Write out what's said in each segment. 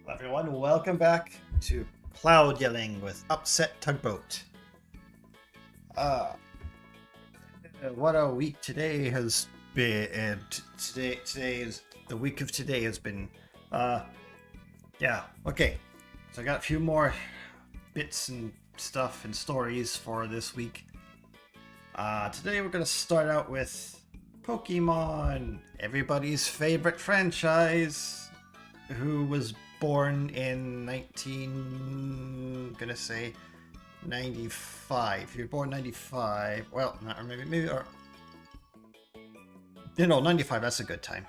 Hello everyone, welcome back to Cloud Yelling with UpsetTugboat. What a week today has been, and today is, the week of today has been, okay. So I got a few more bits and stuff and stories for this week. Today we're going to start out with Pokemon, everybody's favorite franchise, who was born in 95. If you're born 95, well, maybe, or, 95, that's a good time.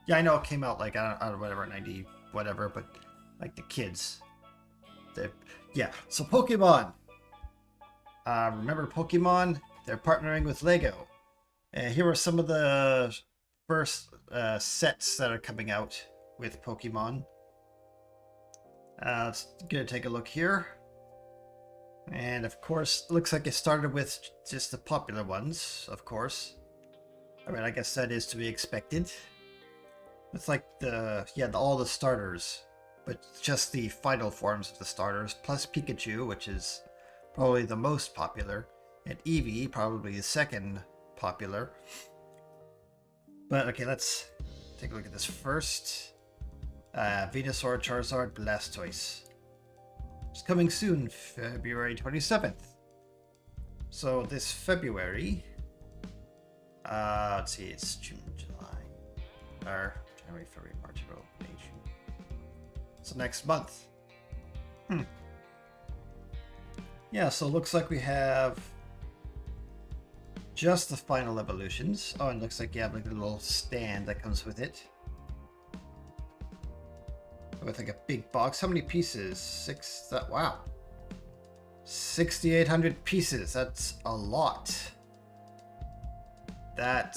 Yeah, I know it came out like, I don't know, whatever, 90, whatever, but like the kids. Yeah, so Pokemon. Remember Pokemon? They're partnering with LEGO. And here are some of the first sets that are coming out with Pokemon. Let's gonna take a look here. And of course, it looks like it started with just the popular ones, of course. I mean, I guess that is to be expected. It's like all the starters, but just the final forms of the starters, plus Pikachu, which is probably the most popular, and Eevee, probably the second popular. But okay, let's take a look at this first. Venusaur, Charizard, Blastoise. It's coming soon, February 27th. So this February, let's see, it's June, July, or January, February, March, April, May, June. So next month. Yeah, so it looks like we have just the final evolutions. Oh, and it looks like you have like a little stand that comes with it. With like a big box. How many pieces? Wow. 6,800 pieces. That's a lot. I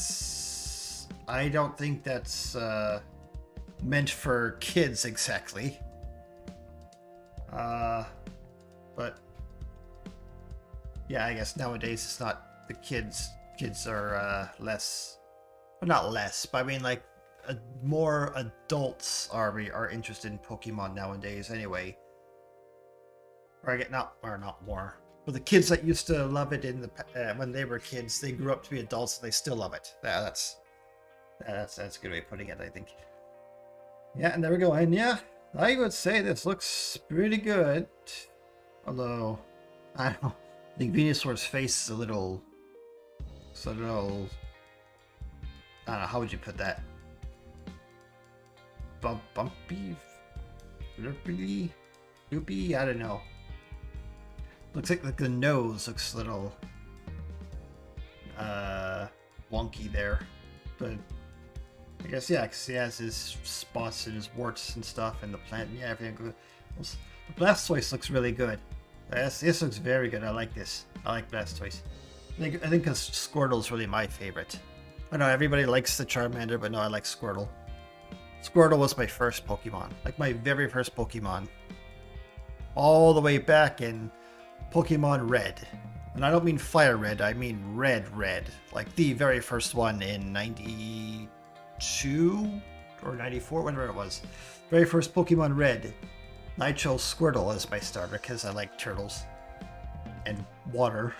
don't think that's meant for kids exactly. But yeah, I guess nowadays it's not the kids. Kids are less, well, not less, but I mean like more adults are interested in Pokemon nowadays anyway. Or I get not more. But the kids that used to love it in the when they were kids, they grew up to be adults and they still love it. That's a good way of putting it, I think. Yeah, and there we go. And yeah, I would say this looks pretty good. Although I don't know, I think Venusaur's face is a little. I don't know, how would you put that? Bumpy, loopy, I don't know. Looks like the nose looks a little wonky there, but I guess yeah, because he has his spots and his warts and stuff, and the plant, yeah, everything good. The Blastoise looks really good. This looks very good. I like this. I like Blastoise. I think because Squirtle's really my favorite. I know everybody likes the Charmander, but no, I like Squirtle. Squirtle was my first Pokemon, like my very first Pokemon. All the way back in Pokemon Red. And I don't mean Fire Red, I mean Red. Like the very first one in 92 or 94, whatever it was. Very first Pokemon Red. I chose Squirtle as my starter because I like turtles and water.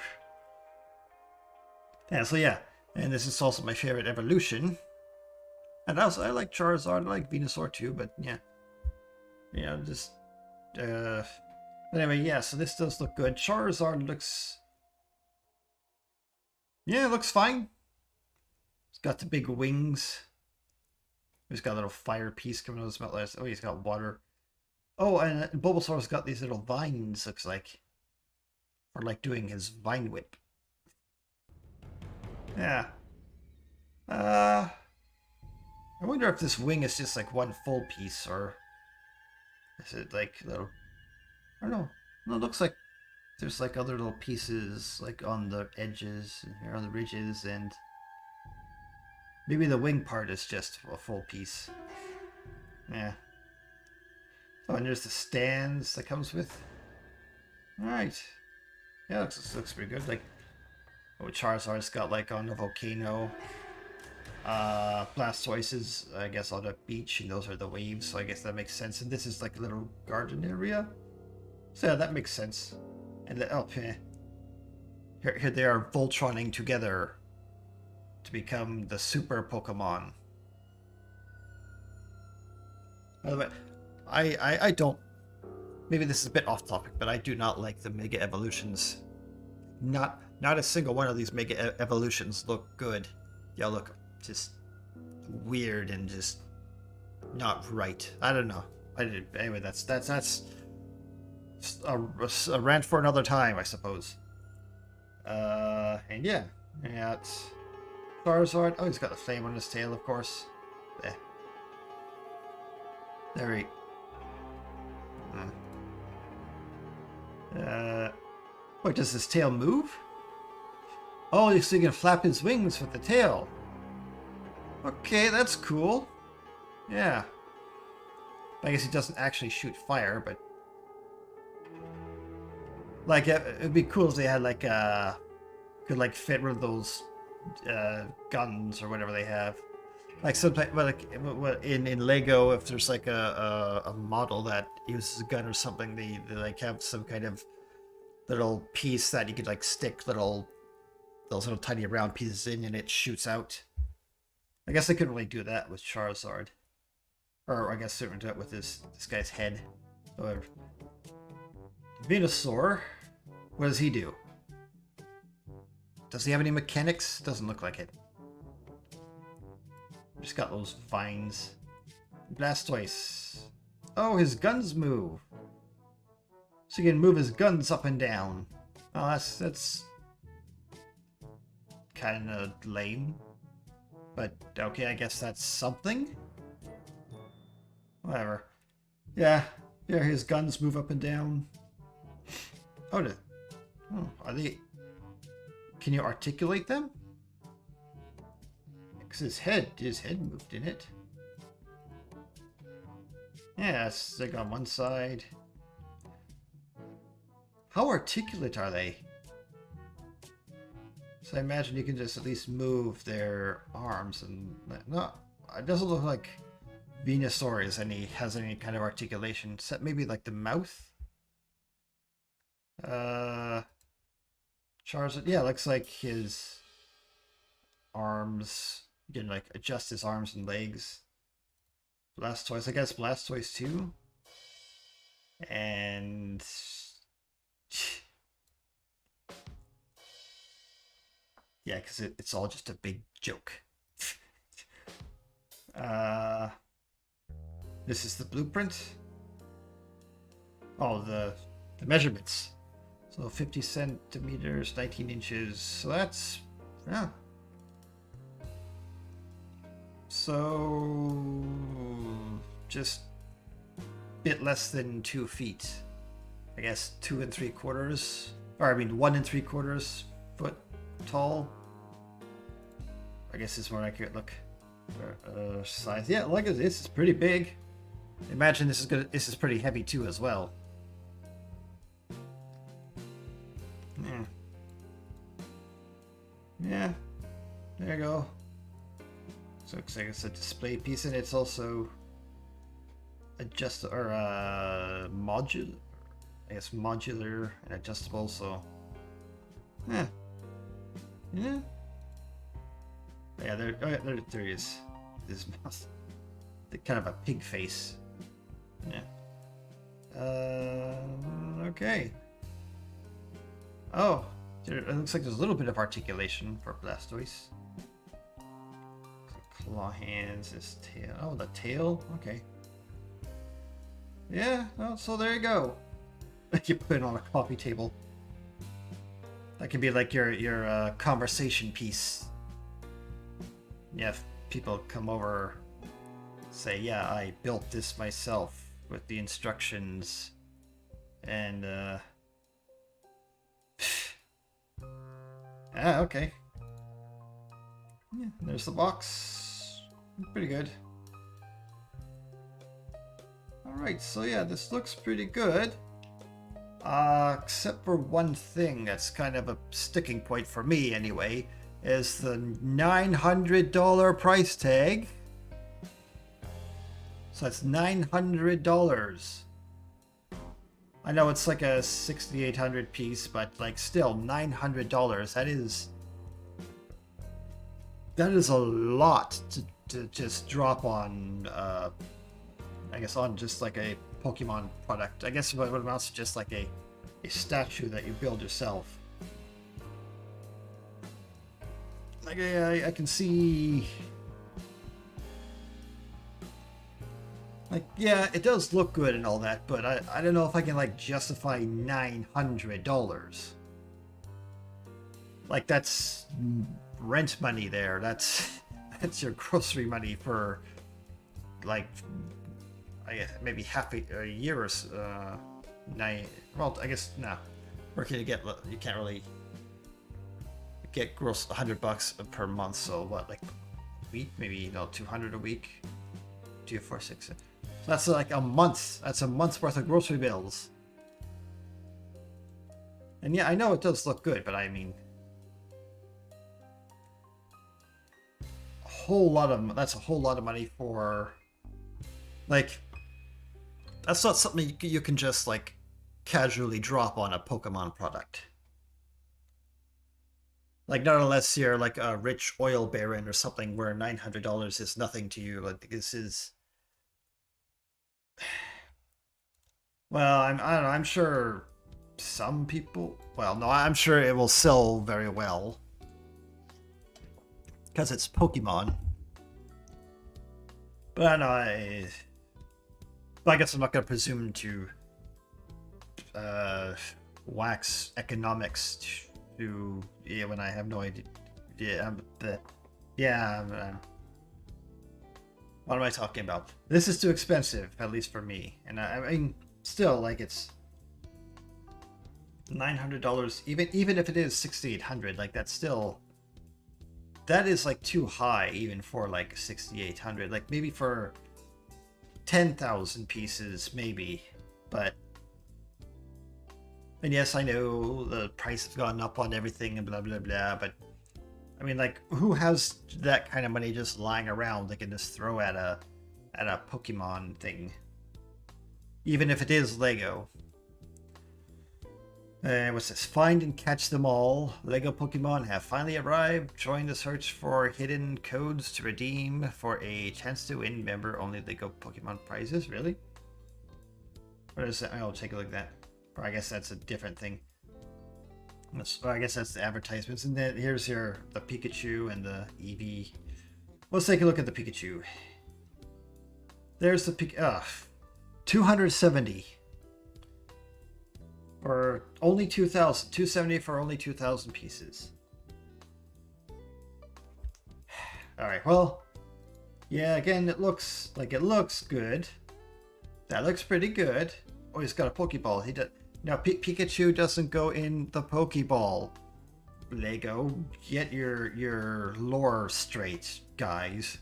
Yeah, so yeah. And this is also my favorite evolution. And also, I like Charizard, I like Venusaur too, but yeah. Just... But anyway, yeah, so this does look good. Charizard looks... Yeah, it looks fine. It's got the big wings. He's got a little fire piece coming out of his mouth. Oh, he's got water. Oh, and Bulbasaur's got these little vines, looks like. For like doing his vine whip. Yeah. I wonder if this wing is just like one full piece, or is it like little... I don't know. No, it looks like there's like other little pieces like on the edges and here on the ridges, and maybe the wing part is just a full piece. Yeah. Oh, and there's the stands that comes with. Alright. Yeah, looks pretty good. Like, oh, Charizard's got like on the volcano. Blastoise is, I guess, on a beach, and those are the waves, so I guess that makes sense. And this is like a little garden area. So yeah, that makes sense. And here they are Voltroning together to become the super Pokemon. By the way, I don't... Maybe this is a bit off topic, but I do not like the Mega Evolutions. Not a single one of these Mega Evolutions look good. Y'all look just weird and just not right. I don't know. Anyway, that's a rant for another time, I suppose. And yeah, it's Charizard. Oh, he's got the flame on his tail, of course. There he. Wait, does his tail move? Oh, so you can flap his wings with the tail. Okay, that's cool. Yeah. I guess he doesn't actually shoot fire, but... Like, it'd be cool if they had, like, could, like, fit one of those, guns or whatever they have. Like, sometimes, like, in LEGO, if there's, like, a model that uses a gun or something, they like, have some kind of little piece that you could, like, stick those little tiny round pieces in, and it shoots out. I guess I couldn't really do that with Charizard. Or, I guess, certainly do it with this guy's head. However. Venusaur, what does he do? Does he have any mechanics? Doesn't look like it. Just got those vines. Blastoise. Oh, his guns move. So he can move his guns up and down. Oh, that's kind of lame. But, okay, I guess that's something? Whatever. Yeah, his guns move up and down. Oh, are they... Can you articulate them? Because his head moved in it. Yeah, it's like on one side. How articulate are they? So I imagine you can just at least move their arms and... No, it doesn't look like Venusaur has any kind of articulation, except maybe like the mouth. Charizard, yeah, looks like his arms, you can like adjust his arms and legs. Blastoise, I guess Blastoise too. And yeah, because it's all just a big joke. This is the blueprint. Oh, the measurements. So 50 centimeters, 19 inches. So that's, yeah. So just a bit less than 2 feet. I guess 2 3/4, or I mean 1 3/4 foot tall. I guess it's more accurate look. Size. Yeah, look at this. It's pretty big. Imagine this is pretty heavy too as well. Yeah, there you go. So it looks like it's a display piece, and it's also adjustable or modular. I guess modular and adjustable. So, yeah. Yeah, there he is. His mouth, kind of a pig face. Yeah. Okay. Oh, it looks like there's a little bit of articulation for Blastoise. Claw hands, his tail. Oh, the tail. Okay. Yeah. Oh, so there you go. You put it on a coffee table. That can be like your conversation piece. Yeah, if people come over, say, yeah, I built this myself with the instructions, and yeah, okay. Yeah, there's the box. Pretty good. Alright, so yeah, this looks pretty good. Except for one thing that's kind of a sticking point for me anyway. is the $900 price tag. So that's $900. I know it's like a 6,800 piece, but like still $900. That is a lot to just drop on. I guess on just like a Pokemon product. I guess what amounts to just like a statue that you build yourself. Like I can see. Like, yeah, it does look good and all that, but I don't know if I can, like, justify $900. Like, that's rent money there. That's your grocery money for, like, I guess maybe half a year or so. Well, I guess, no. Where can you get, you can't really get gross $100 per month, so what, like, a week? Maybe, you know, 200 a week? 2, 4, 6, that's like a month. That's a month's worth of grocery bills. And yeah, I know it does look good, but I mean, that's a whole lot of money for, like, that's not something you can just like casually drop on a Pokemon product. Like, not unless you're like a rich oil baron or something where $900 is nothing to you. Like, this is. Well, I don't know. I'm sure some people. Well, no, I'm sure it will sell very well because it's Pokemon. But I know. I guess I'm not going to presume to wax economics to when I have no idea. What am I talking about? This is too expensive, at least for me. And I mean, still, like, it's $900. Even if it is $6,800, like, that's still, that is like too high even for like $6,800. Like, maybe for 10,000 pieces, maybe. But, and yes, I know the price has gone up on everything and blah blah blah. But I mean, like, who has that kind of money just lying around they can just throw at a Pokemon thing? Even if it is Lego. What's this? Find and catch them all. LEGO Pokémon have finally arrived. Join the search for hidden codes to redeem for a chance to win member-only LEGO Pokémon prizes. Really? What is that? I'll take a look at that. Or I guess that's a different thing. I guess that's the advertisements. And then here's the Pikachu and the Eevee. Let's take a look at the Pikachu. There's the Pikachu. 270. For only 2,000. 270 for only 2,000 pieces. Alright, well. Yeah, again, it looks good. That looks pretty good. Oh, he's got a Pokeball. He does. Now, Pikachu doesn't go in the Pokeball. LEGO, get your lore straight, guys.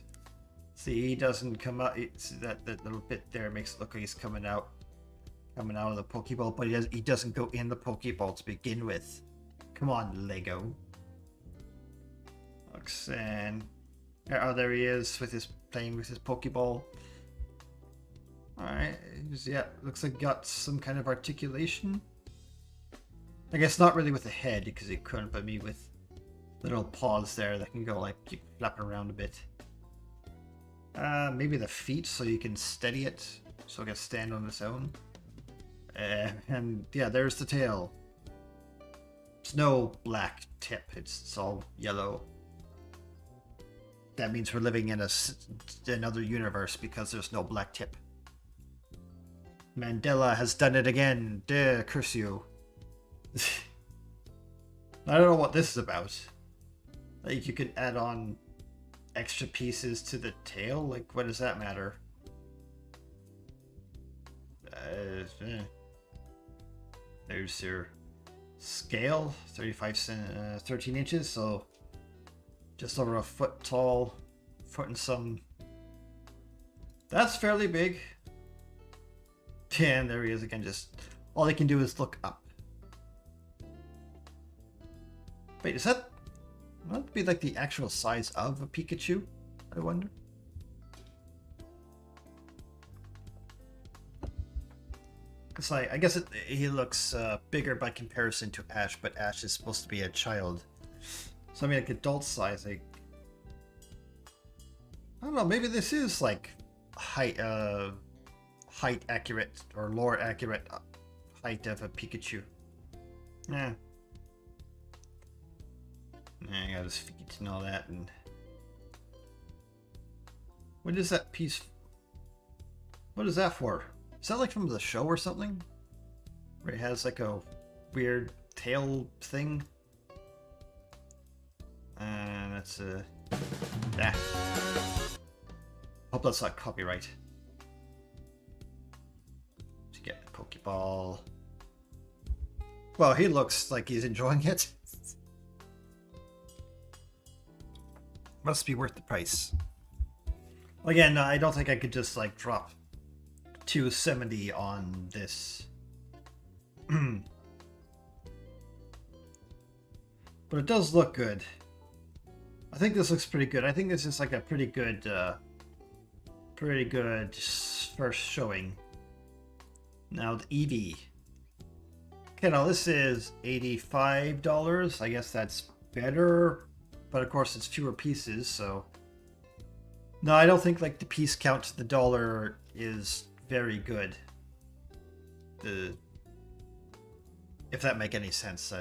See, he doesn't come out. That little bit there makes it look like he's coming out of the Pokeball, but he doesn't go in the Pokeball to begin with. Come on, LEGO. And oh, there he is playing with his Pokeball. Alright, yeah, looks like got some kind of articulation. I guess not really with the head, because he couldn't, but me with little paws there that can go like flapping around a bit. Maybe the feet so you can steady it, so it can stand on its own. And yeah, there's the tail. It's no black tip, it's all yellow. That means we're living in another universe because there's no black tip. Mandela has done it again. Duh, curse you. I don't know what this is about. Like, you could add on extra pieces to the tail? Like, what does that matter? There's your scale. 13 inches, so just over a foot tall. Foot and some. That's fairly big. And there he is again, just all he can do is look up. Wait, is that? Might it be like the actual size of a Pikachu? I wonder. It's like, I guess he looks bigger by comparison to Ash, but Ash is supposed to be a child. So I mean, like adult size, like I don't know. Maybe this is like height accurate or lore accurate height of a Pikachu. Yeah. I got his feet and all that. And what is that piece? What is that for? Is that like from the show or something? Where it has like a weird tail thing? And that's a... Yeah. Hope that's not copyright. To get the Pokeball. Well, he looks like he's enjoying it. Must be worth the price. Again, I don't think I could just like drop $270 on this. But it does look good. I think this looks pretty good. I think this is like a pretty good first showing. Now the Eevee. Okay, now this is $85. I guess that's better, but of course it's fewer pieces, so. No, I don't think like the piece count to the dollar is very good. If that make any sense.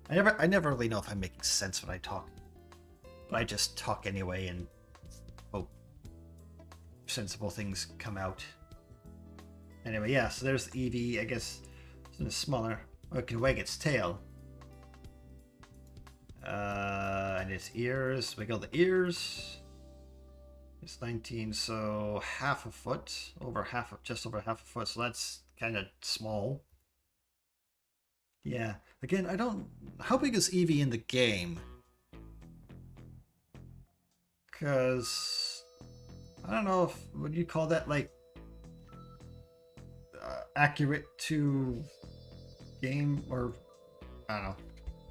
I never really know if I'm making sense when I talk. But I just talk anyway and hope sensible things come out. Anyway, yeah, so there's the Eevee. I guess it's smaller. Oh, it can wag its tail. And its ears. Wiggle the ears. It's 19, so half a foot. Just over half a foot. So that's kind of small. Yeah. Again, I don't... How big is Eevee in the game? Because... I don't know if... Would you call that, like... accurate to... game? Or... I don't know.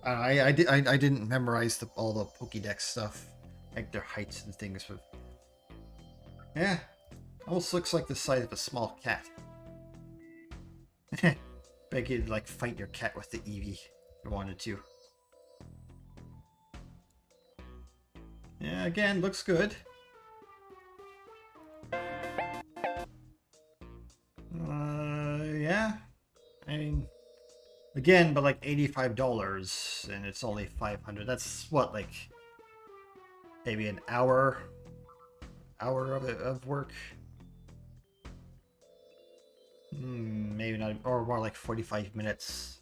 I didn't memorize all the Pokédex stuff. Like their heights and things. But... Yeah. Almost looks like the size of a small cat. Bet you'd like fight your cat with the Eevee if you wanted to. Yeah, again, looks good. Yeah. I mean, again, but like $85 and it's only $500. That's what, like maybe an hour of work. Maybe not, or more like 45 minutes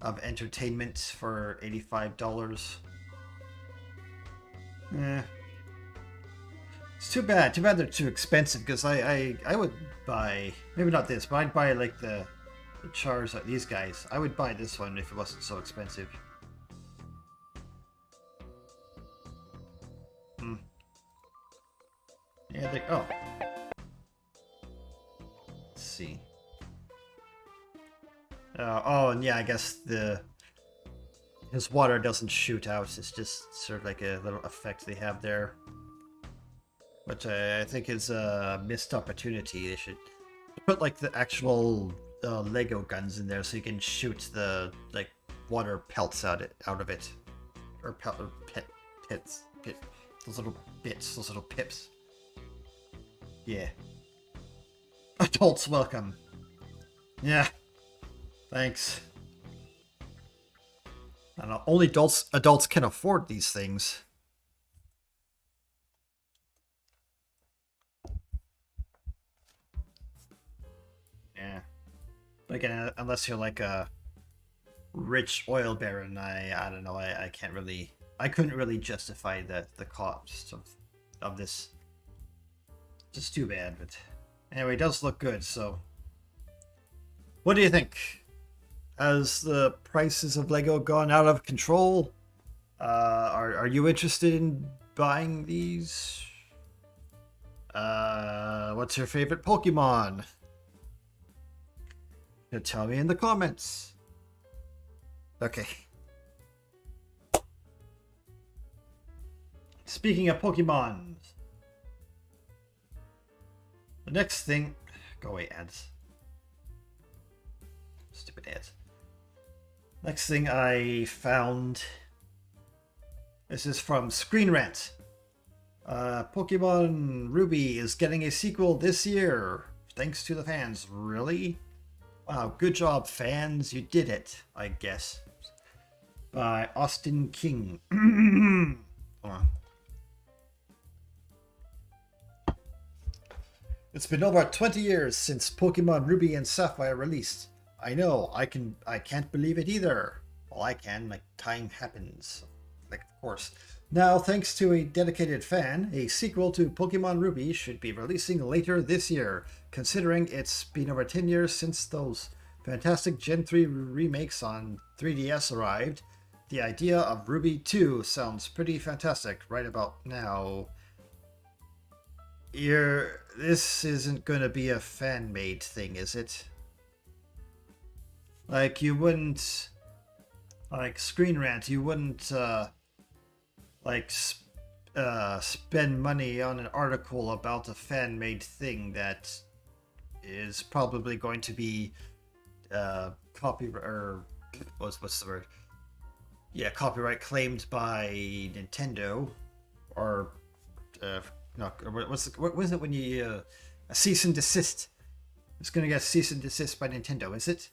of entertainment for $85. Yeah. It's too bad. Too bad they're too expensive, because I would buy, maybe not this, but I'd buy like the Charizard, these guys. I would buy this one if it wasn't so expensive. Yeah, they, oh. Let's see. Oh, and yeah, I guess his water doesn't shoot out. It's just sort of like a little effect they have there, which I think is a missed opportunity. They should put like the actual Lego guns in there so you can shoot the like water pelts out of it, or pits, those little bits, those little pips. Yeah. Adults welcome. Yeah. Thanks. I don't know. Only adults can afford these things. Yeah. But again, unless you're like a rich oil baron, I don't know. I can't really. I couldn't really justify the cost of this. Just too bad, but anyway, it does look good. So, what do you think? Has the prices of Lego gone out of control? Are you interested in buying these? What's your favorite Pokemon? Tell me in the comments. Okay. Speaking of Pokemon, the next thing... Go away, ads. Stupid ads. Next thing I found... This is from Screen Rant. Pokemon Ruby is getting a sequel this year. Thanks to the fans. Really? Wow, good job, fans. You did it, I guess. By Austin King. Hold on. It's been over 20 years since Pokemon Ruby and Sapphire released. I know, I can't believe it either. Well, I can, like, time happens. Like, of course. Now, thanks to a dedicated fan, a sequel to Pokemon Ruby should be releasing later this year, considering it's been over 10 years since those fantastic Gen 3 remakes on 3DS arrived. The idea of Ruby 2 sounds pretty fantastic right about now. This isn't gonna be a fan-made thing, is it? Like, you wouldn't... Like, Screen Rant, you wouldn't, spend money on an article about a fan-made thing that is probably going to be, copyright, or... What's the word? Yeah, copyright claimed by Nintendo, or, no, what is it when you, a cease and desist? It's gonna get cease and desist by Nintendo, is it?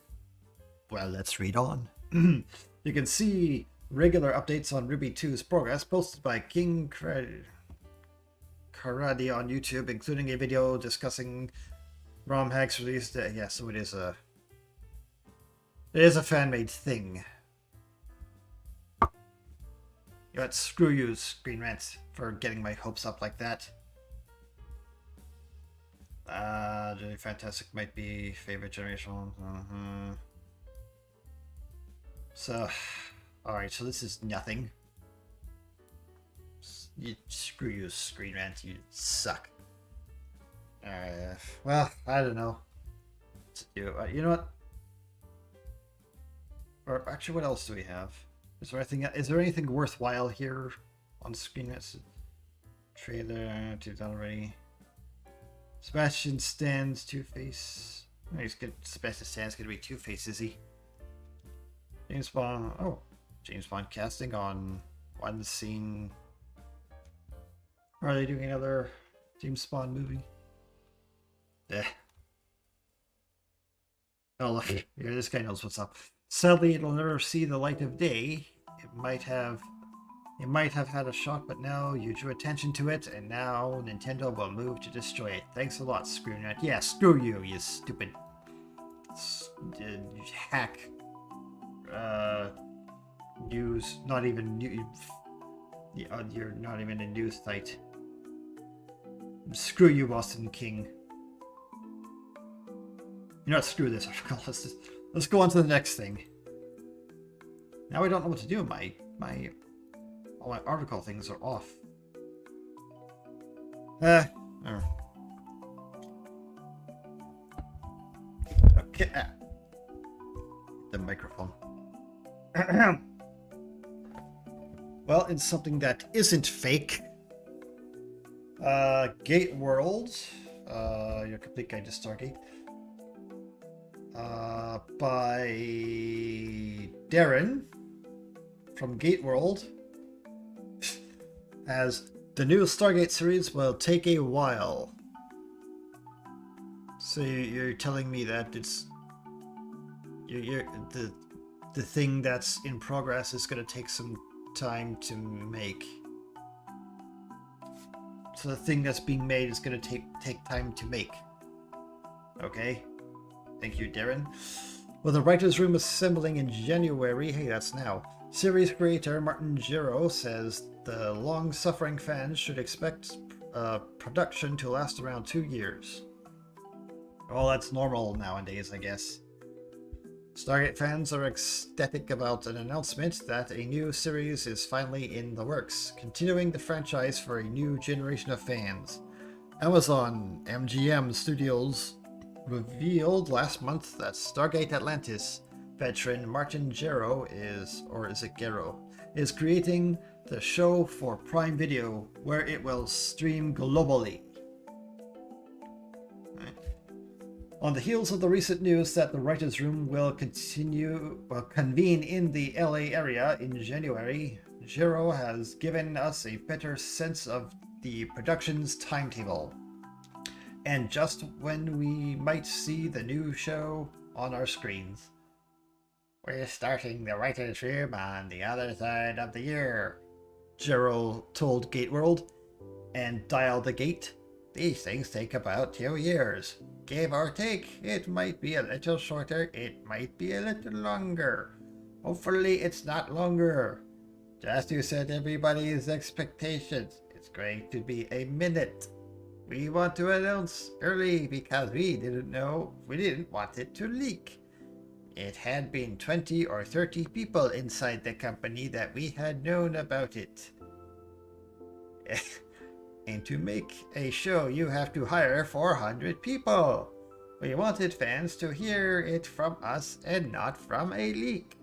Well, let's read on. You can see regular updates on Ruby 2's progress posted by King Karate on YouTube, including a video discussing ROM hacks released. Yeah, so it is a fan-made thing. You know what, screw you, Screen Rant, for getting my hopes up like that. Really fantastic might be favorite generation. So, alright, so this is nothing. Screw you, Screen Rant, you suck. Well, I don't know. You know what? Or actually, what else do we have? Is there anything worthwhile here on screen? That's trailer to done already. Sebastian Stan's Two-Face. Oh, he's good. Sebastian Stan's gonna be Two-Face, is he? James Bond. Oh, James Bond casting on one scene. Are they doing another James Bond movie? Eh. Oh look, yeah, this guy knows what's up. Sadly, it'll never see the light of day. It might have had a shot, but now you drew attention to it, and now Nintendo will move to destroy it. Thanks a lot, Screen Rant. Yeah, screw you, you stupid hack. News, not even new. You're not even a news site. Screw you, Boston King. You know what? Screw this. Let's go on to the next thing. Now I don't know what to do. All my article things are off. Okay. The microphone. Well, it's something that isn't fake. Gate World. Your complete guide to Stargate. By Darren from Gate World. As the new Stargate series will take a while. So you're telling me that it's the thing that's in progress is going to take some time to make. So the thing that's being made is going to take time to make. Okay. Thank you, Darren. With the writer's room assembling in January, hey, that's now. Series creator Martin Gero says the long-suffering fans should expect production to last around 2 years. Well, that's normal nowadays, I guess. Stargate fans are ecstatic about an announcement that a new series is finally in the works, continuing the franchise for a new generation of fans. Amazon MGM Studios revealed last month that Stargate Atlantis veteran Martin Gero is creating the show for Prime Video, where it will stream globally. On the heels of the recent news that the writers' room will convene in the LA area in January, Jiro has given us a better sense of the production's timetable, and just when we might see the new show on our screens. We're starting the writers' room on the other side of the year, Jiro told Gateworld, and Dial the Gate. These things take about 2 years. Give or take, it might be a little shorter, it might be a little longer. Hopefully it's not longer. Just to set everybody's expectations, it's going to be a minute. We want to announce early because we didn't want it to leak. It had been 20 or 30 people inside the company that we had known about it. And to make a show, you have to hire 400 people. We wanted fans to hear it from us and not from a leak.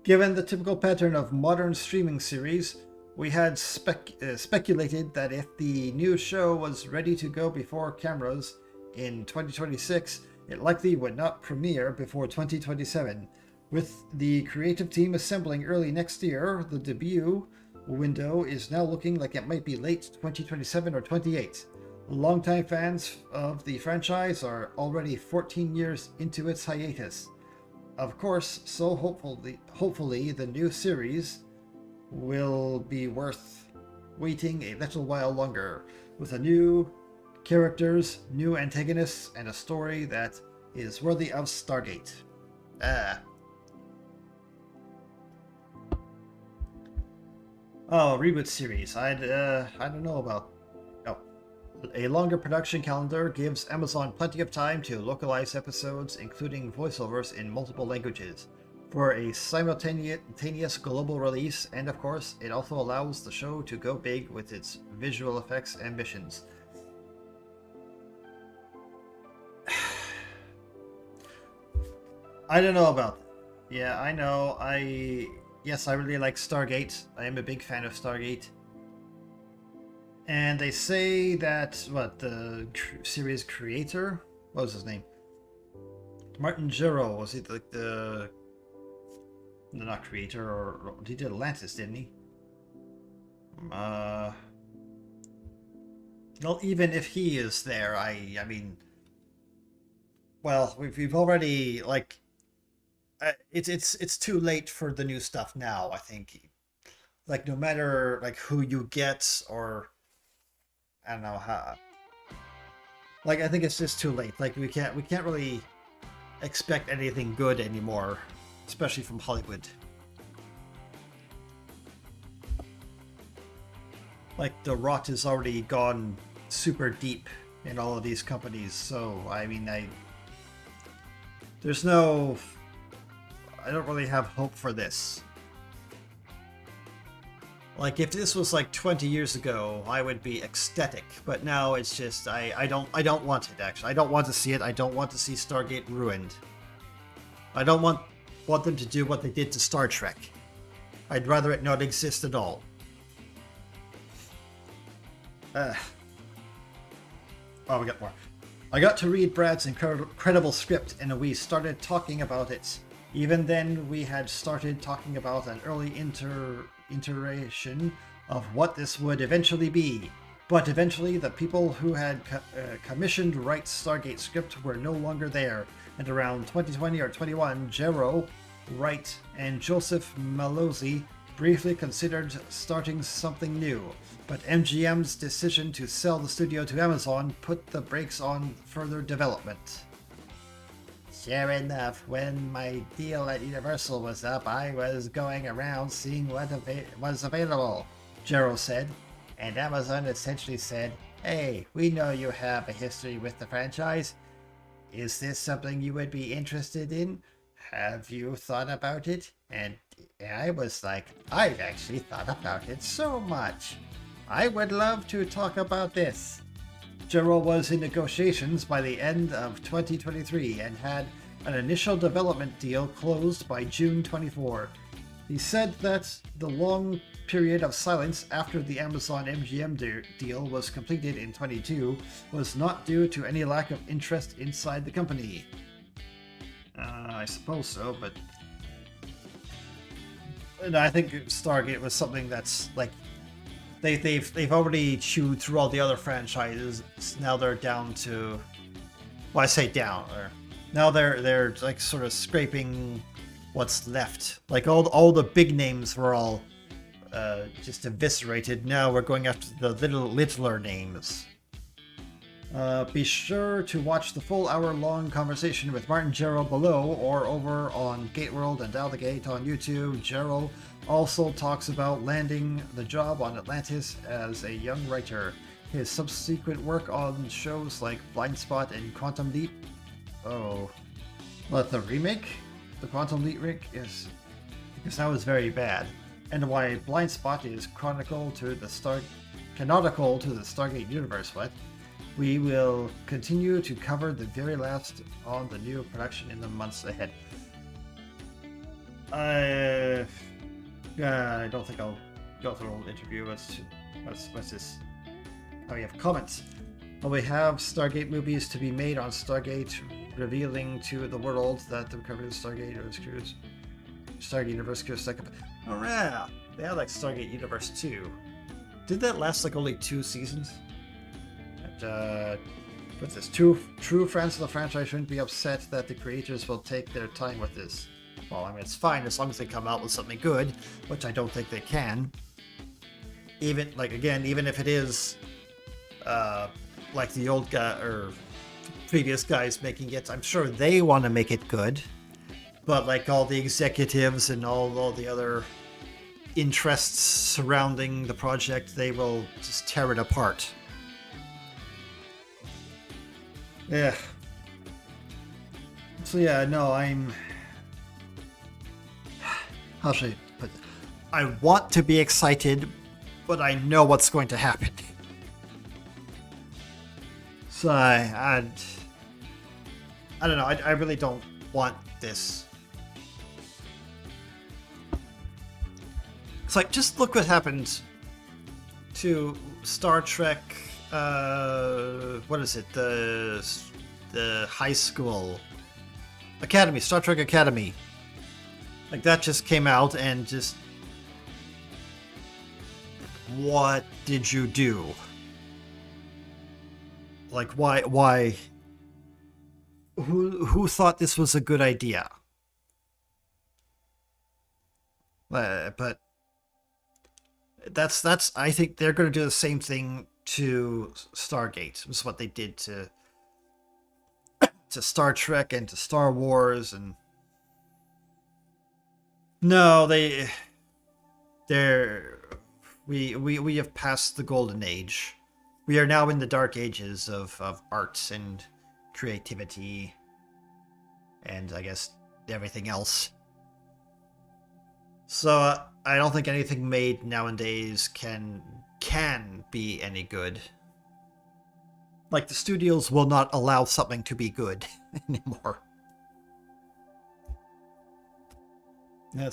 Given the typical pattern of modern streaming series, we had speculated that if the new show was ready to go before cameras in 2026, it likely would not premiere before 2027. With the creative team assembling early next year, the debut window is now looking like it might be late 2027 or 28. Longtime fans of the franchise are already 14 years into its hiatus. Of course, so hopefully the new series will be worth waiting a little while longer, with a new characters, new antagonists, and a story that is worthy of Stargate. Oh, Reboot series. I don't know about... Oh. A longer production calendar gives Amazon plenty of time to localize episodes, including voiceovers in multiple languages, for a simultaneous global release, and of course, it also allows the show to go big with its visual effects ambitions. I don't know about that. Yeah, I know. Yes, I really like Stargate. I am a big fan of Stargate. And they say that, the series creator? What was his name? Martin Gero, was he like the... Not creator, or... He did Atlantis, didn't he? Well, even if he is there, I mean... Well, we've already, like... It's too late for the new stuff now, I think. Like, no matter like who you get, or I don't know how, like, I think it's just too late. Like, we can't really expect anything good anymore, especially from Hollywood. Like, the rot has already gone super deep in all of these companies, so I mean, there's no... I don't really have hope for this. Like, if this was like 20 years ago, I would be ecstatic. But now it's just, I don't want it, actually. I don't want to see it. I don't want to see Stargate ruined. I don't want them to do what they did to Star Trek. I'd rather it not exist at all. Oh, we got more. I got to read Brad's incredible script, and we started talking about it. Even then, we had started talking about an early iteration of what this would eventually be. But eventually, the people who had commissioned Wright's Stargate script were no longer there, and around 2020 or 21, Jero, Wright, and Joseph Malozzi briefly considered starting something new. But MGM's decision to sell the studio to Amazon put the brakes on further development. Sure enough, when my deal at Universal was up, I was going around seeing what was available, Jero said, and Amazon essentially said, "Hey, we know you have a history with the franchise. Is this something you would be interested in? Have you thought about it?" And I was like, "I've actually thought about it so much. I would love to talk about this." Jero was in negotiations by the end of 2023 and had an initial development deal closed by June 24. He said that the long period of silence after the Amazon MGM deal was completed in 22 was not due to any lack of interest inside the company. I suppose so, but and I think Stargate was something that's like they've already chewed through all the other franchises. Now they're down to, well, I say down, or now they're like sort of scraping what's left. Like all the big names were all just eviscerated. Now we're going after the littler names. Be sure to watch the full hour-long conversation with Martin Gerald below or over on Gateworld and Aldegate on YouTube. Gerald also talks about landing the job on Atlantis as a young writer. His subsequent work on shows like Blind Spot and Quantum Leap. Oh, what, the remake? The Quantum Leap remake is because that was very bad, and why Blind Spot is canonical to the Stargate universe. What? We will continue to cover the very last on the new production in the months ahead. I don't think I'll go through the whole interview. What's this? Oh, we have comments. Well, we have Stargate movies to be made on Stargate, revealing to the world that the recovery of Stargate Universe goes second. Oh yeah, they had like Stargate Universe 2. Did that last like only 2 seasons? What's this? True fans of the franchise shouldn't be upset that the creators will take their time with this. Well, I mean, it's fine as long as they come out with something good, which I don't think they can. Even if it is like the old guy or previous guys making it, I'm sure they want to make it good. But like all the executives and all the other interests surrounding the project, they will just tear it apart. Yeah. So yeah, no, how should I put it? I want to be excited, but I know what's going to happen. So I don't know. I really don't want this. It's like, just look what happened to Star Trek. What is it? The high school academy, Star Trek Academy. Like that just came out and just, what did you do? Like why? Who thought this was a good idea? But that's I think they're going to do the same thing to Stargate. Was what they did to Star Trek and to Star Wars, and no, we have passed the golden age. We are now in the dark ages of arts and creativity, and I guess everything else. So I don't think anything made nowadays can be any good. Like, the studios will not allow something to be good anymore. Yeah.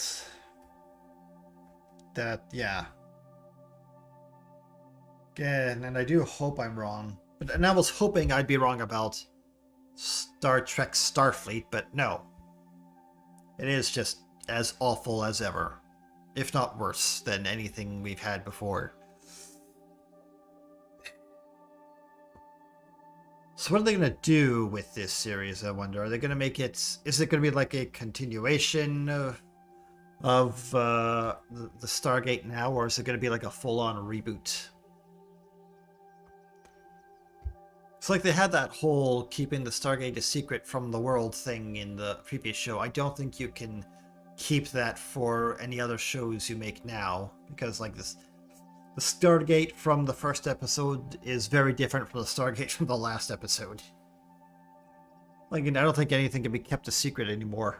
Again, and I do hope I'm wrong. And I was hoping I'd be wrong about Star Trek Starfleet, but no. It is just as awful as ever. If not worse than anything we've had before. So what are they going to do with this series, I wonder? Are they going to make it... Is it going to be like a continuation of the Stargate now, or is it going to be like a full-on reboot? It's like they had that whole keeping the Stargate a secret from the world thing in the previous show. I don't think you can keep that for any other shows you make now, because like this... The Stargate from the first episode is very different from the Stargate from the last episode. Like, I don't think anything can be kept a secret anymore.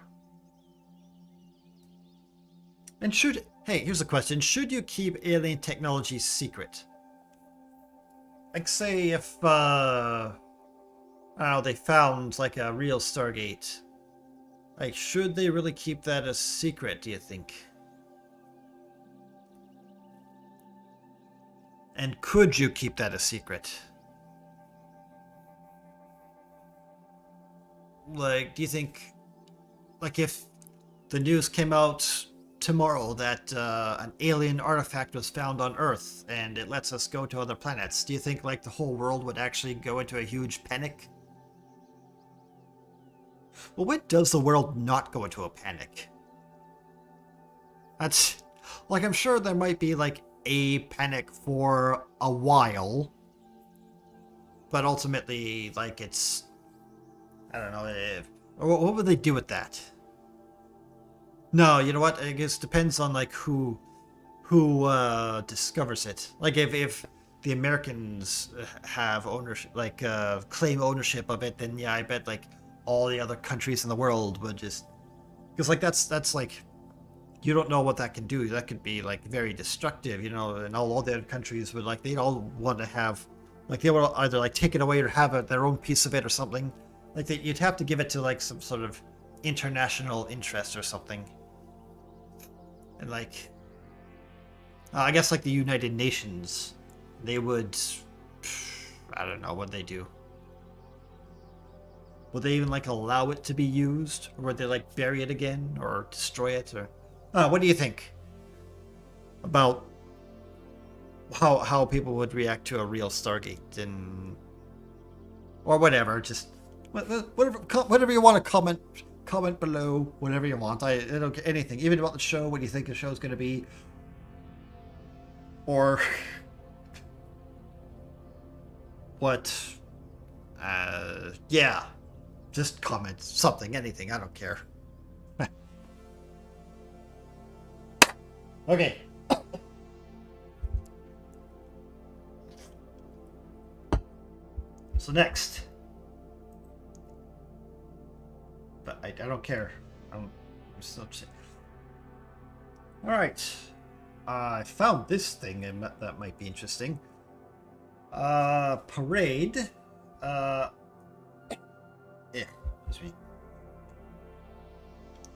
And hey, here's a question. Should you keep alien technology secret? Like, say if, I don't know, they found, like, a real Stargate. Like, should they really keep that a secret, do you think? And could you keep that a secret? Like, do you think, like, if the news came out tomorrow that an alien artifact was found on Earth and it lets us go to other planets, do you think, like, the whole world would actually go into a huge panic? Well, when does the world not go into a panic? That's, like, I'm sure there might be, like, a panic for a while, but ultimately, like, it's, I don't know, what would they do with that? No, you know what? I guess it depends on, like, who discovers it. Like, if the Americans have ownership, like, claim ownership of it, then yeah, I bet, like, all the other countries in the world would just, because, like, that's like, you don't know what that can do. That could be, like, very destructive, you know, and all the other countries would, like, they'd all want to have, like, they would either, like, take it away or have their own piece of it or something. Like, you'd have to give it to, like, some sort of international interest or something. And, like, I guess, like, the United Nations, they would, I don't know what they do. Would they even, like, allow it to be used? Or would they, like, bury it again? Or destroy it? Or what do you think about how people would react to a real Stargate? And or whatever, just whatever you want to comment below, whatever you want. I don't care anything, even about the show, what do you think the show's going to be, or what, yeah, just comment something, anything, I don't care. Okay. So next, but I don't care. I'm still. All right, I found this thing, and that might be interesting. Parade. Yeah, excuse me.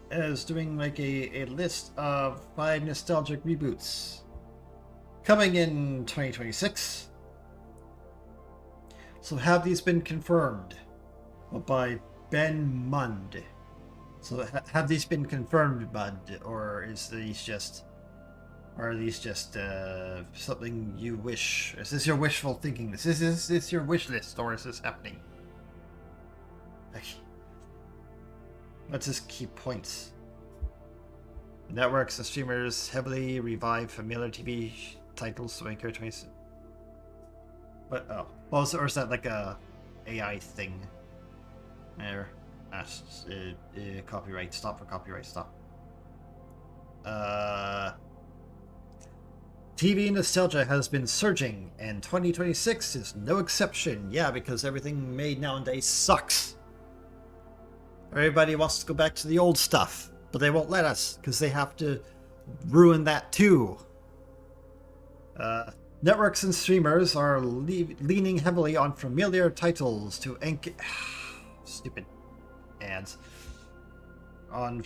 Is doing like a list of 5 nostalgic reboots coming in 2026. So have these been confirmed? Well, by Ben Mund. So have these been confirmed, Bud, or is these just, are these just something you wish? Is this your wishful thinking? Is this your wish list, or is this happening? Okay. Let's just keep points. Networks and streamers heavily revive familiar TV titles to anchor 26. But or is that like a AI thing? There, copyright stop for copyright stop. TV nostalgia has been surging, and 2026 is no exception. Yeah, because everything made nowadays sucks. Everybody wants to go back to the old stuff, but they won't let us because they have to ruin that too. Networks and streamers are leaning heavily on familiar titles to anchor. Stupid ads. On.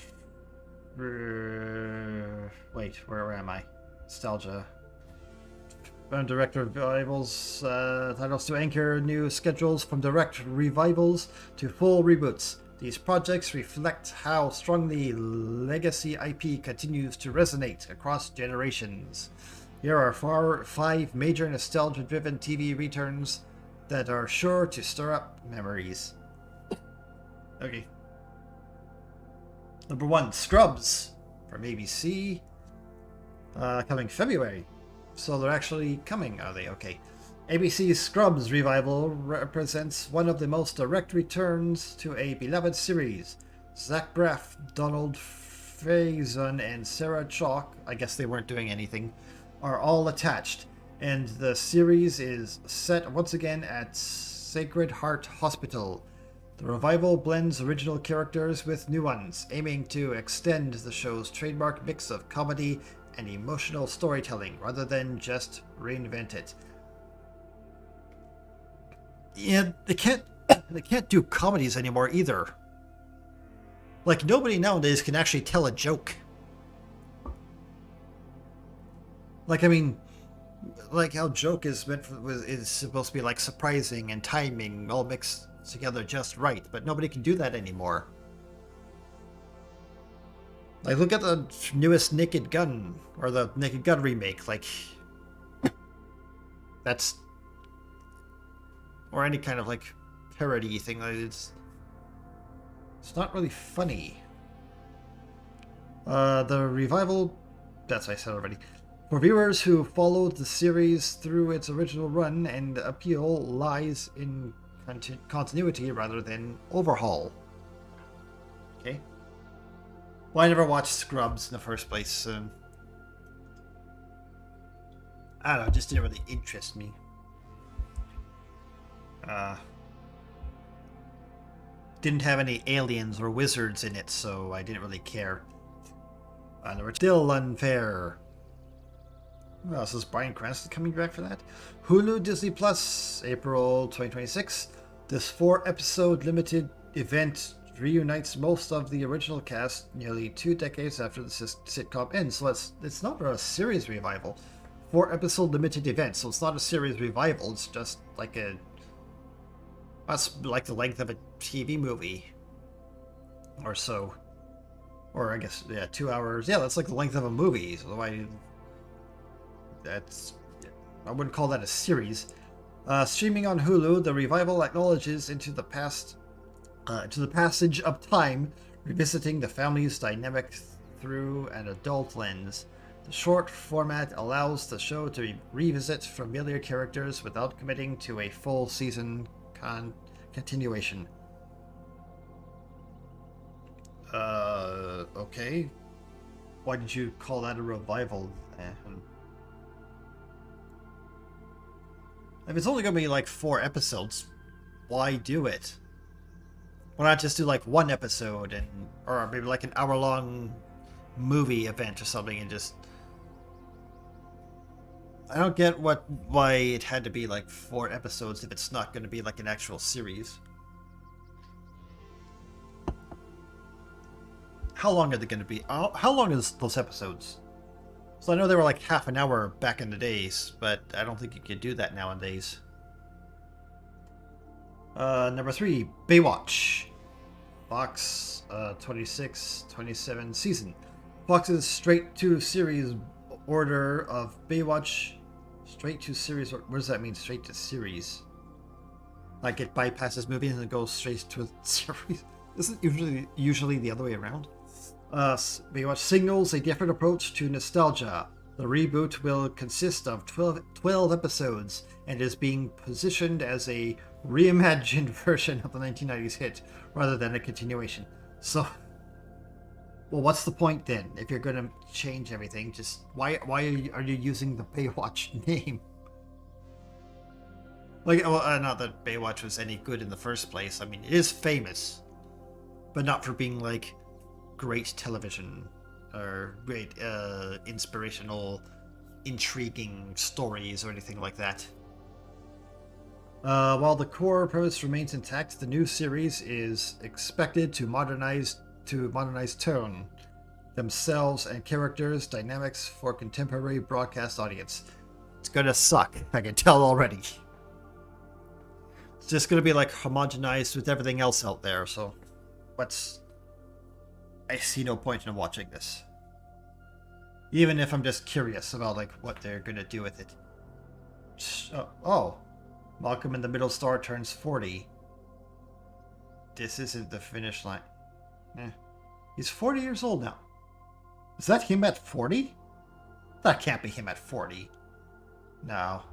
Wait, where am I? Nostalgia. Direct revivals titles to anchor new schedules from direct revivals to full reboots. These projects reflect how strongly legacy IP continues to resonate across generations. Here are 5 major nostalgia-driven TV returns that are sure to stir up memories. Okay. Number 1, Scrubs from ABC. Coming February. So they're actually coming, are they? Okay. ABC's Scrubs revival represents one of the most direct returns to a beloved series. Zach Braff, Donald Faison, and Sarah Chalk, I guess they weren't doing anything, are all attached, and the series is set once again at Sacred Heart Hospital. The revival blends original characters with new ones, aiming to extend the show's trademark mix of comedy and emotional storytelling rather than just reinvent it. Yeah, they can't do comedies anymore either. Like, nobody nowadays can actually tell a joke. Like, I mean, like how joke is is supposed to be like surprising and timing all mixed together just right, but nobody can do that anymore. Like, look at the newest Naked Gun, or the Naked Gun remake, like, that's, or any kind of, like, parody thing, like, it's not really funny. The revival, that's what I said already. For viewers who followed the series through its original run, and the appeal lies in continuity rather than overhaul. Okay. Well, I never watched Scrubs in the first place. I don't know, it just didn't really interest me. Didn't have any aliens or wizards in it, so I didn't really care. And they were still unfair. Well, so is Bryan Cranston coming back for that? Hulu Disney Plus, April 2026. This 4-episode limited event reunites most of the original cast nearly 2 decades after the sitcom ends. So it's not a series revival. 4-episode limited event, so it's not a series revival. It's just like that's like the length of a TV movie or so. Or I guess, yeah, 2 hours. Yeah, that's like the length of a movie. So why? I wouldn't call that a series. Streaming on Hulu, the revival acknowledges into the passage of time, revisiting the family's dynamic through an adult lens. The short format allows the show to revisit familiar characters without committing to a full season continuation. Okay. Why did you call that a revival? If it's only going to be like 4 episodes, why do it? Why not just do like 1 episode or maybe like an hour-long movie event or something and just... I don't get why it had to be like 4 episodes if it's not going to be like an actual series. How long are they going to be? How long is those episodes? So I know they were like half an hour back in the days, but I don't think you could do that nowadays. Number 3, Baywatch. Fox 26-27 season. Fox's straight-to-series order of Baywatch. Straight-to-series, what does that mean, straight-to-series? Like it bypasses movies and it goes straight to a series? Isn't usually the other way around? Baywatch signals a different approach to nostalgia. The reboot will consist of 12 episodes and is being positioned as a reimagined version of the 1990s hit rather than a continuation. So, well, what's the point then? If you're going to change everything, just why are you using the Baywatch name? Like, well, not that Baywatch was any good in the first place. I mean, it is famous, but not for being like great television or great inspirational, intriguing stories or anything like that. While the core premise remains intact, the new series is expected to modernize tone, themselves, and characters' dynamics for contemporary broadcast audience. It's gonna suck, I can tell already. It's just gonna be like homogenized with everything else out there, so I see no point in watching this. Even if I'm just curious about like what they're gonna do with it. Oh. Malcolm in the Middle Star turns 40. This isn't the finish line. He's 40 years old now. Is that him at 40? That can't be him at 40. No.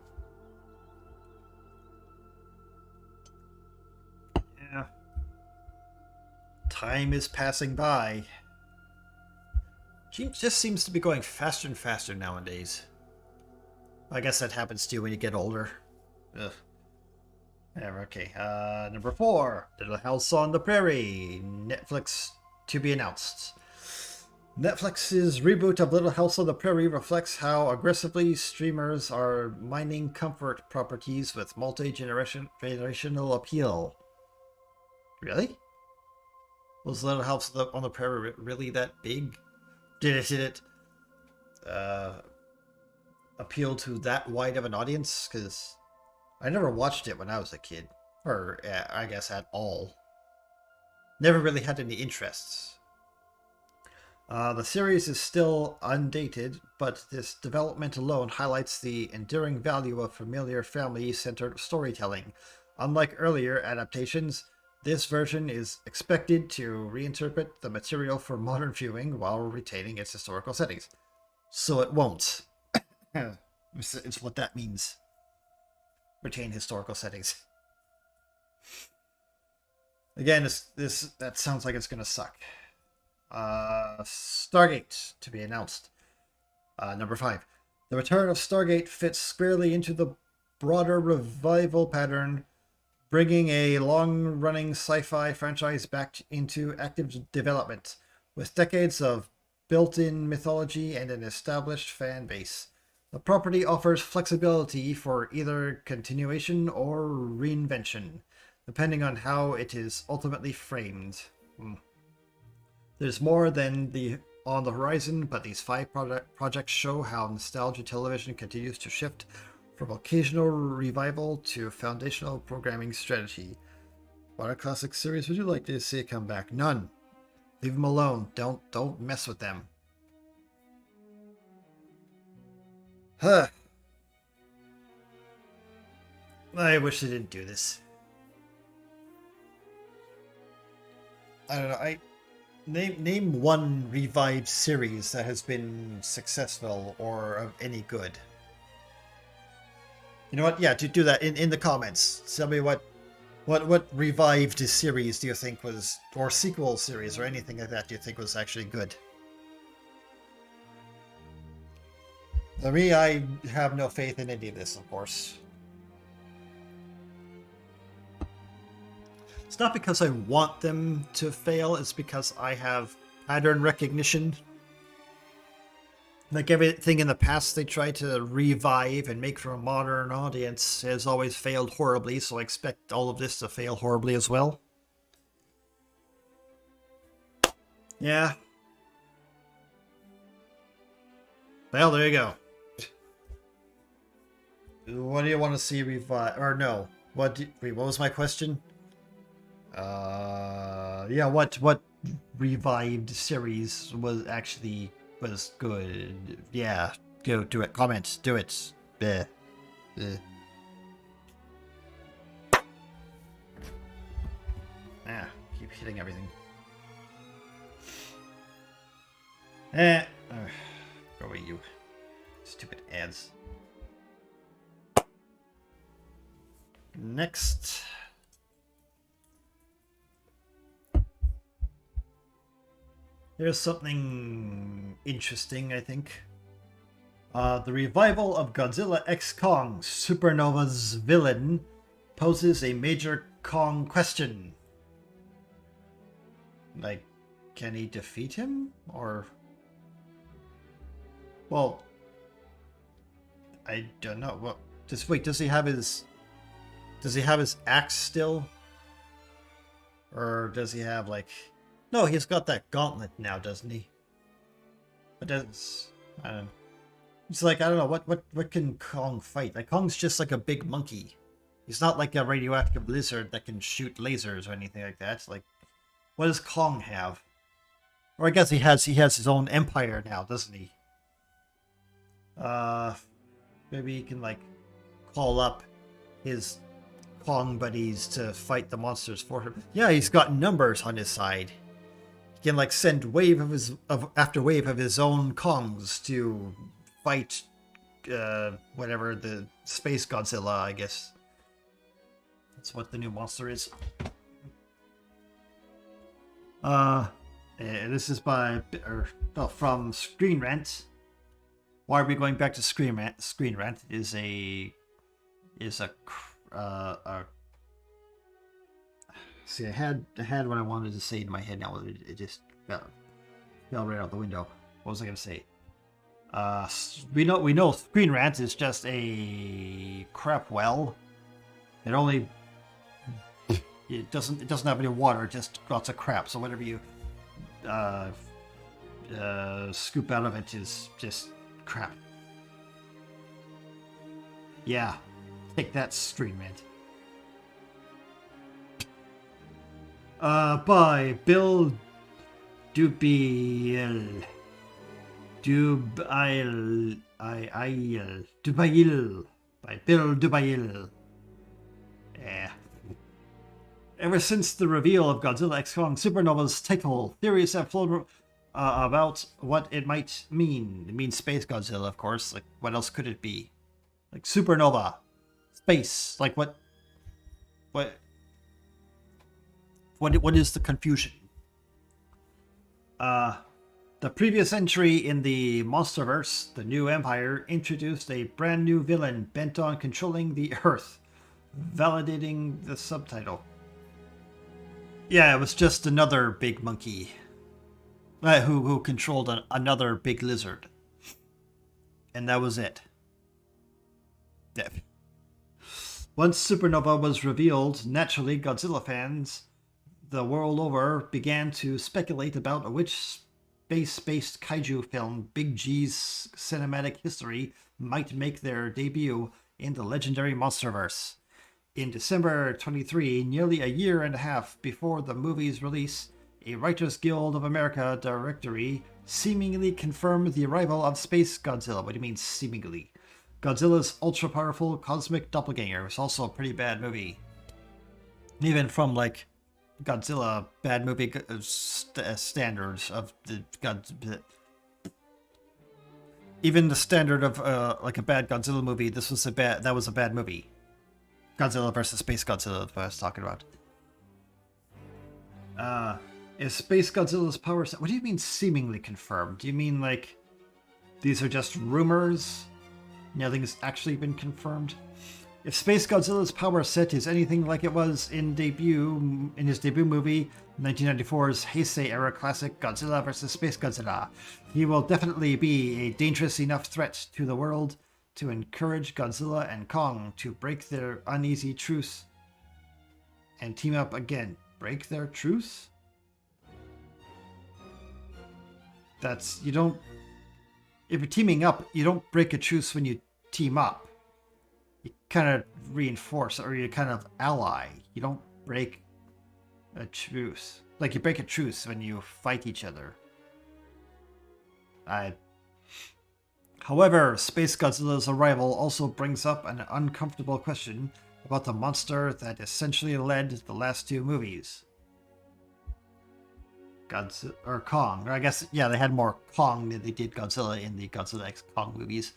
Yeah. Time is passing by. She just seems to be going faster and faster nowadays. I guess that happens to you when you get older. Ugh. Yeah, okay. Number 4, Little House on the Prairie. Netflix to be announced. Netflix's reboot of Little House on the Prairie reflects how aggressively streamers are mining comfort properties with multi-generational appeal. Really? Was Little House on the Prairie really that big? Did it? appeal to that wide of an audience, because I never watched it when I was a kid, or I guess at all. Never really had any interests. The series is still undated, but this development alone highlights the enduring value of familiar family-centered storytelling. Unlike earlier adaptations, this version is expected to reinterpret the material for modern viewing while retaining its historical settings. So it won't. It's what that means. Retain historical settings. Again, that sounds like it's gonna suck. Stargate to be announced. Number 5. The return of Stargate fits squarely into the broader revival pattern, bringing a long-running sci-fi franchise back into active development. With decades of built-in mythology and an established fan base, the property offers flexibility for either continuation or reinvention, depending on how it is ultimately framed. There's more than on the horizon, but these 5 projects show how nostalgia television continues to shift from occasional revival to foundational programming strategy. What classic series would you like to see come back? None. Leave them alone. Don't mess with them. Huh. I wish they didn't do this. I don't know. Name one revived series that has been successful or of any good. You know what? Yeah, do that in the comments. Tell me what revived series do you think was, or sequel series or anything like that, do you think was actually good? For me, I have no faith in any of this, of course. It's not because I want them to fail, it's because I have pattern recognition. Like everything in the past they tried to revive and make for a modern audience has always failed horribly, so I expect all of this to fail horribly as well. Yeah. Well, there you go. What do you want to see revive? Or no. Wait, what was my question? Yeah, what revived series was good? Yeah, go do it. Comment, do it. Bleh. Bleh. Keep hitting everything. Go away, you stupid ads. Next. There's something interesting, I think. The revival of Godzilla X Kong, Supernova's villain, poses a major Kong question. Like, can he defeat him? Or... well... I don't know. Well, just wait, does he have his axe still? Or does he have, like... no, he's got that gauntlet now, doesn't he? But that's... I don't know. It's like, I don't know, what can Kong fight? Like, Kong's just like a big monkey. He's not like a radioactive lizard that can shoot lasers or anything like that. Like, what does Kong have? Or I guess he has his own empire now, doesn't he? Maybe he can, like, call up his Kong buddies to fight the monsters for him. Yeah, he's got numbers on his side. He can, like, send wave after wave of his own Kongs to fight whatever, the space Godzilla, I guess. That's what the new monster is. This is from Screen Rant. Why are we going back to Screen Rant? Screen Rant is a see, I had what I wanted to say in my head. Now it just fell right out the window. What was I going to say? We know Screen Rant is just a crap well. It doesn't have any water, just lots of crap. So whatever you scoop out of it is just crap. Yeah. Take that, Stream Rant. By Bill Dubiel. Dubail. Dubail. By Bill Dubail. Yeah. Ever since the reveal of Godzilla X Kong Supernova's title, theories have flown about what it might mean. It means Space Godzilla, of course. Like, what else could it be? Like Supernova. Space. Like, what is the confusion? The previous entry in the Monsterverse, the New Empire, introduced a brand new villain bent on controlling the Earth, validating the subtitle. Yeah, it was just another big monkey who controlled another big lizard. And that was it. Yeah. Once Supernova was revealed, naturally Godzilla fans the world over began to speculate about which space-based kaiju film Big G's cinematic history might make their debut in the legendary Monsterverse. In December 23, nearly a year and a half before the movie's release, a Writers Guild of America directory seemingly confirmed the arrival of Space Godzilla. What do you mean, seemingly? Godzilla's ultra-powerful cosmic doppelganger. It's also a pretty bad movie. Even from, like, Godzilla bad movie standards of the even the standard of like a bad Godzilla movie, that was a bad movie. Godzilla versus Space Godzilla, that's what I was talking about. Is Space Godzilla's power set? What do you mean seemingly confirmed? Do you mean like these are just rumors? Nothing's actually been confirmed? If Space Godzilla's power set is anything like it was in his debut movie, 1994's Heisei-era classic Godzilla vs. Space Godzilla, he will definitely be a dangerous enough threat to the world to encourage Godzilla and Kong to break their uneasy truce and team up again. Break their truce? If you're teaming up, you don't break a truce when you team up. You kind of reinforce, or you kind of ally. You don't break a truce. Like, you break a truce when you fight each other. However, Space Godzilla's arrival also brings up an uncomfortable question about the monster that essentially led the last two movies. Godzilla, or Kong. Or I guess, yeah, they had more Kong than they did Godzilla in the Godzilla X Kong movies.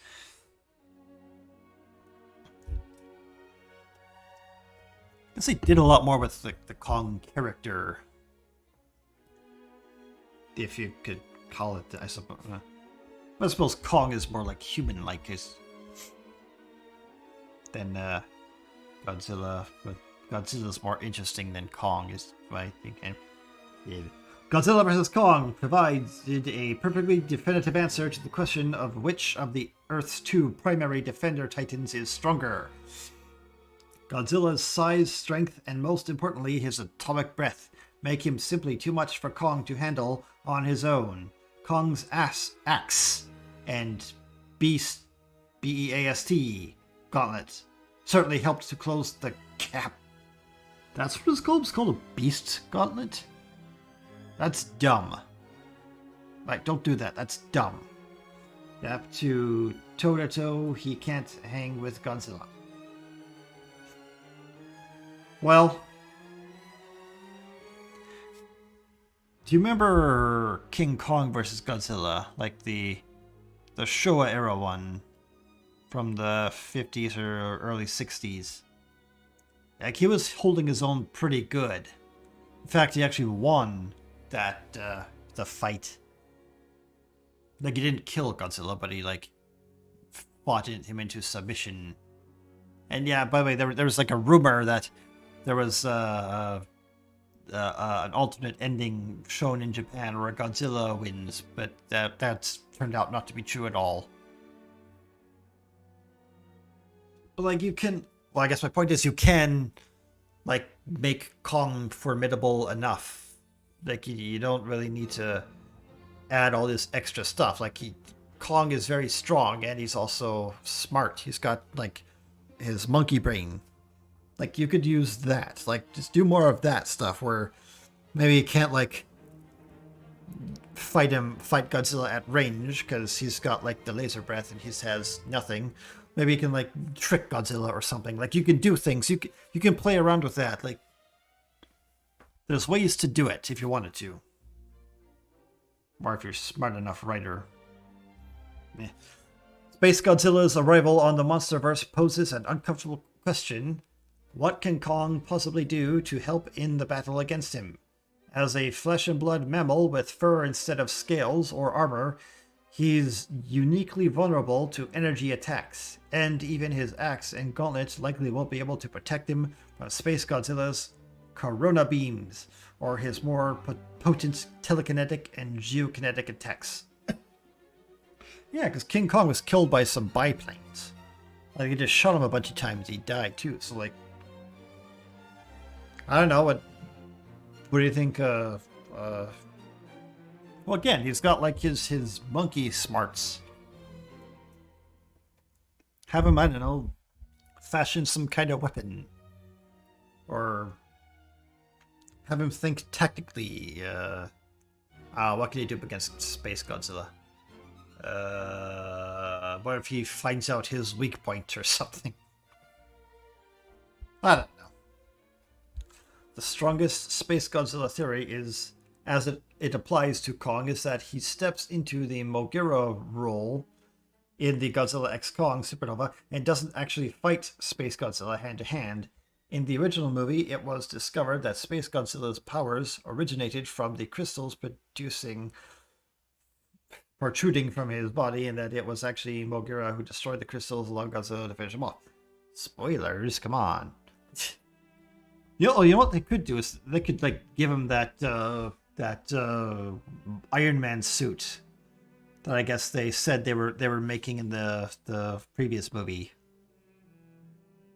I guess they did a lot more with the Kong character, if you could call it. I suppose Kong is more like human-like than Godzilla, but Godzilla's more interesting than Kong, is what I think. Yeah. Godzilla vs. Kong provides a perfectly definitive answer to the question of which of the Earth's two primary defender titans is stronger. Godzilla's size, strength, and most importantly, his atomic breath make him simply too much for Kong to handle on his own. Kong's axe and beast, B-E-A-S-T, gauntlet certainly helped to close the gap. That's what it's called? It's called a beast gauntlet? That's dumb. Like, don't do that. That's dumb. Up to toe-to-toe, he can't hang with Godzilla. Well, do you remember King Kong vs. Godzilla? Like the Showa era one from the 50s or early 60s? Like, he was holding his own pretty good. In fact, he actually won that the fight. Like, he didn't kill Godzilla, but he like fought him into submission. And yeah, by the way, there was like a rumor that there was an alternate ending shown in Japan where Godzilla wins, but that's turned out not to be true at all. But like, you can, well, I guess my point is you can like make Kong formidable enough. Like, you don't really need to add all this extra stuff. Like, Kong is very strong and he's also smart. He's got like his monkey brain. Like, you could use that. Like, just do more of that stuff where maybe you can't, like, fight Godzilla at range because he's got, like, the laser breath and he has nothing. Maybe you can, like, trick Godzilla or something. Like, you can do things. You can play around with that. Like, there's ways to do it if you wanted to. Or if you're a smart enough writer. Meh. Space Godzilla's arrival on the Monsterverse poses an uncomfortable question. What can Kong possibly do to help in the battle against him? As a flesh and blood mammal with fur instead of scales or armor, he's uniquely vulnerable to energy attacks, and even his axe and gauntlet likely won't be able to protect him from Space Godzilla's corona beams, or his more potent telekinetic and geokinetic attacks. Yeah, because King Kong was killed by some biplanes. Like, he just shot him a bunch of times, he died too, so like... I don't know, what do you think, well again, he's got like his monkey smarts. Have him, I don't know, fashion some kind of weapon. Or have him think tactically, what can he do against Space Godzilla? What if he finds out his weak point or something? I don't know. The strongest Space Godzilla theory is, as it applies to Kong, is that he steps into the Mogira role in the Godzilla X Kong Supernova and doesn't actually fight Space Godzilla hand to hand. In the original movie, it was discovered that Space Godzilla's powers originated from the crystals protruding from his body, and that it was actually Mogira who destroyed the crystals along Godzilla to finish him off. Spoilers, come on. You know what they could do is they could like give him that Iron Man suit that I guess they said they were making in the previous movie.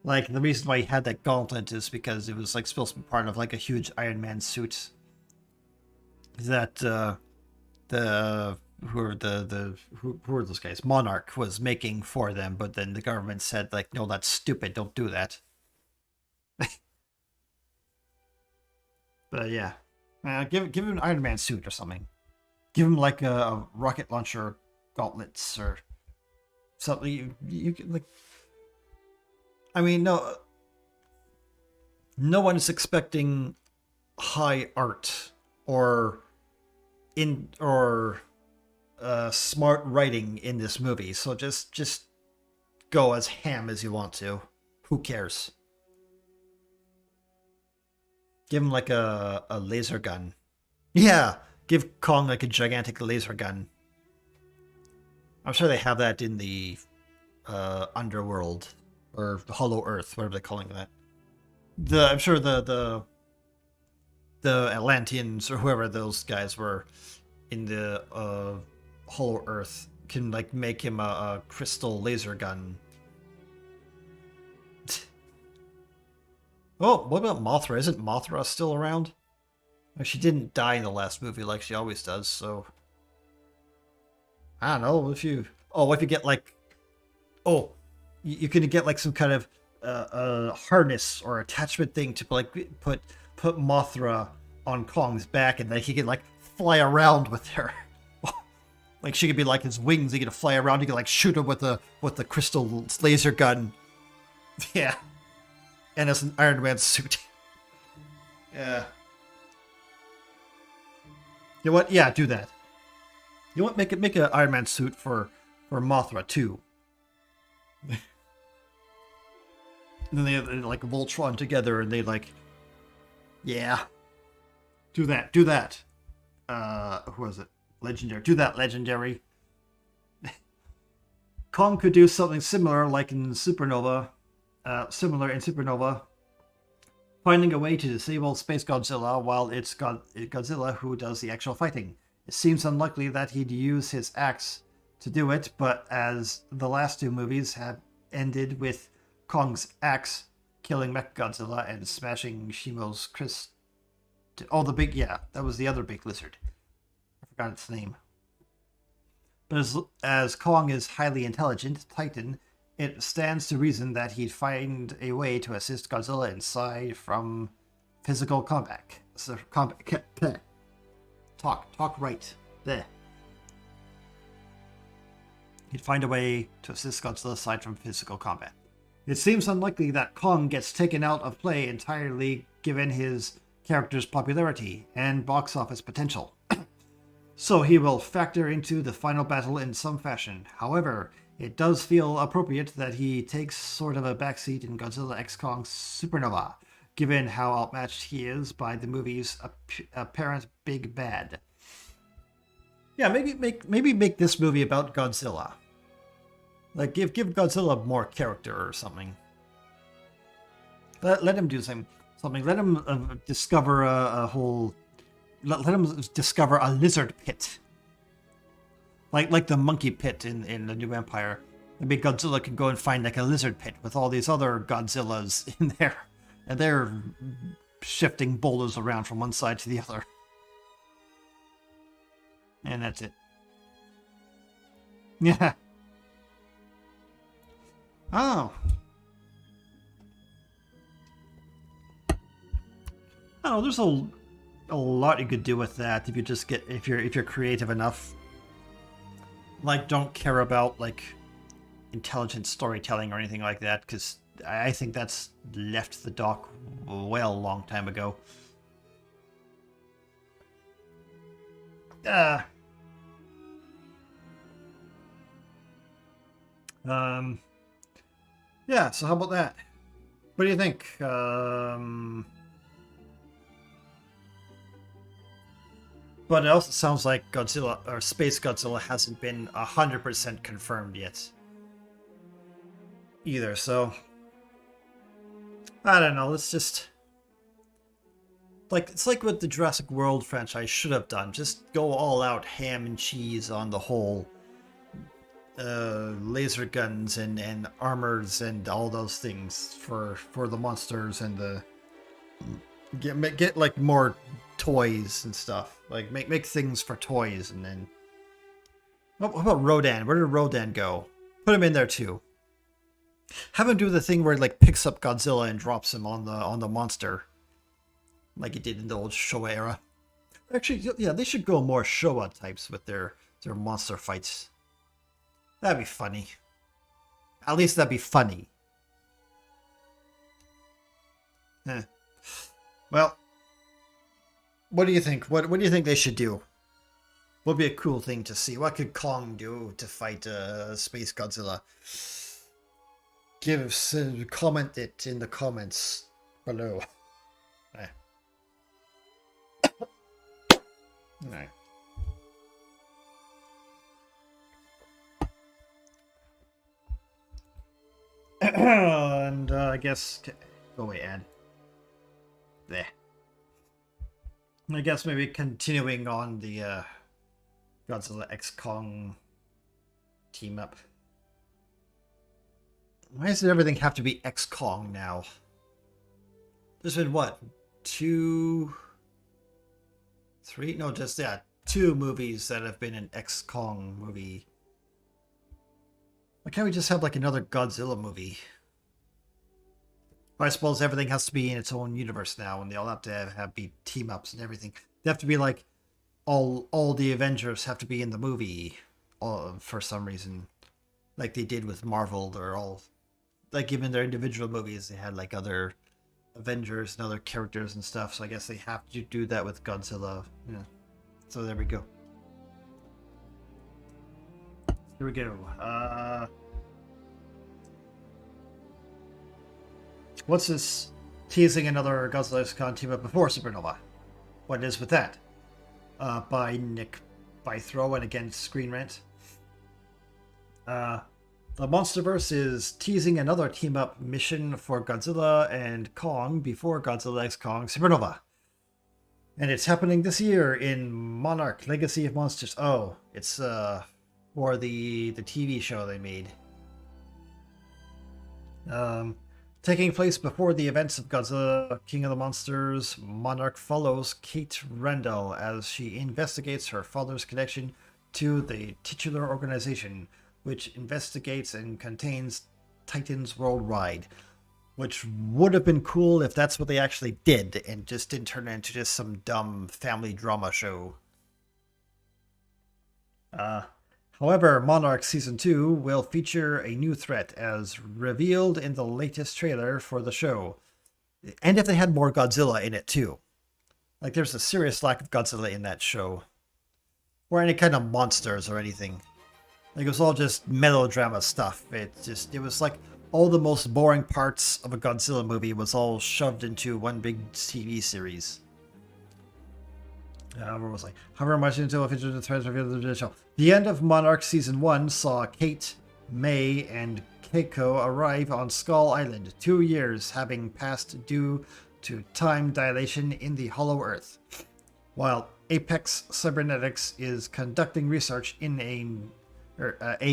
Like, the reason why he had that gauntlet is because it was like supposed to be part of like a huge Iron Man suit that who are those guys? Monarch was making for them, but then the government said like, no, that's stupid, don't do that. But yeah, give him an Iron Man suit or something. Give him like a rocket launcher gauntlets or something. You can like. I mean, no one is expecting high art or smart writing in this movie. So just go as ham as you want to. Who cares? Give him like a laser gun. Yeah, give Kong like a gigantic laser gun. I'm sure they have that in the underworld or the Hollow Earth, whatever they're calling that. I'm sure the Atlanteans or whoever those guys were in the Hollow Earth can like make him a crystal laser gun. Oh, what about Mothra? Isn't Mothra still around? She didn't die in the last movie like she always does, so... I don't know, if you get like... Oh, you can get like some kind of harness or attachment thing to like put Mothra on Kong's back, and then he can like fly around with her. Like, she could be like his wings, he could fly around, he could like shoot him with the crystal laser gun. Yeah. And it's an Iron Man suit. Yeah. You know what? Yeah, do that. You know what? Make an Iron Man suit for Mothra too. And then they like Voltron together, and they like, yeah, do that. Who was it? Legendary. Do that, Legendary. Kong could do something similar, like in Supernova. Finding a way to disable Space Godzilla while it's Godzilla who does the actual fighting. It seems unlikely that he'd use his axe to do it, but as the last two movies have ended with Kong's axe killing Mechagodzilla and smashing Shimo's that was the other big lizard. I forgot its name. But as Kong is highly intelligent Titan, it stands to reason that he'd find a way to assist Godzilla inside from physical combat. So, talk right. There. He'd find a way to assist Godzilla aside from physical combat. It seems unlikely that Kong gets taken out of play entirely given his character's popularity and box office potential. So he will factor into the final battle in some fashion. However, it does feel appropriate that he takes sort of a backseat in Godzilla X Kong Supernova, given how outmatched he is by the movie's apparent big bad. Yeah, maybe make this movie about Godzilla. Like, give Godzilla more character or something. Let him do something. Let him discover a whole... Let him discover a lizard pit. Like the monkey pit in the New Empire. Maybe Godzilla can go and find like a lizard pit with all these other Godzillas in there. And they're shifting boulders around from one side to the other. And that's it. Yeah. Oh. Oh, there's a lot you could do with that if you just get if you're creative enough. Like, don't care about like intelligent storytelling or anything like that, because I think that's left the dock well a long time ago. Yeah, so how about that? What do you think? But it also sounds like Godzilla, or Space Godzilla, hasn't been 100% confirmed yet. Either, so... I don't know, let's just... It's like what the Jurassic World franchise should have done. Just go all out ham and cheese on the whole... laser guns and armors and all those things for the monsters and the... Get like more toys and stuff. Like make things for toys, and then what about Rodan? Where did Rodan go? Put him in there too. Have him do the thing where he like picks up Godzilla and drops him on the monster, like he did in the old Showa era. Actually, yeah, they should go more Showa types with their monster fights. That'd be funny. At least that'd be funny. Well, what do you think? What do you think they should do? What would be a cool thing to see? What could Kong do to fight Space Godzilla? Comment it in the comments below. Alright. And I guess... Go away, Ad. There. I guess maybe continuing on the Godzilla X Kong team up. Why does everything have to be X Kong now? There's been what? 2, 3? No, just 2 movies that have been an X Kong movie. Why can't we just have like another Godzilla movie? I suppose everything has to be in its own universe now, and they all have to be team-ups and everything. They have to be like, all the Avengers have to be in the movie for some reason. Like they did with Marvel. They're all, like even their individual movies, they had like other Avengers and other characters and stuff. So I guess they have to do that with Godzilla. Yeah. So there we go. Here we go. What's this teasing another Godzilla X Kong team up before Supernova? What is with that? By Nick Bythrow, and again, Screen Rant. The Monsterverse is teasing another team-up mission for Godzilla and Kong before Godzilla X Kong Supernova. And it's happening this year in Monarch Legacy of Monsters. Oh, it's for the TV show they made. Taking place before the events of Godzilla King of the Monsters, Monarch follows Kate Randall as she investigates her father's connection to the titular organization, which investigates and contains Titans worldwide, which would have been cool if that's what they actually did and just didn't turn it into just some dumb family drama show. However, Monarch Season 2 will feature a new threat as revealed in the latest trailer for the show. And if they had more Godzilla in it too. Like, there's a serious lack of Godzilla in that show. Or any kind of monsters or anything. Like, it was all just melodrama stuff. It was like all the most boring parts of a Godzilla movie was all shoved into one big TV series. Where was I? However much until the threads revealed the show. The end of Monarch Season 1 saw Kate, May, and Keiko arrive on Skull Island, 2 years having passed due to time dilation in the Hollow Earth. While Apex Cybernetics is conducting research in a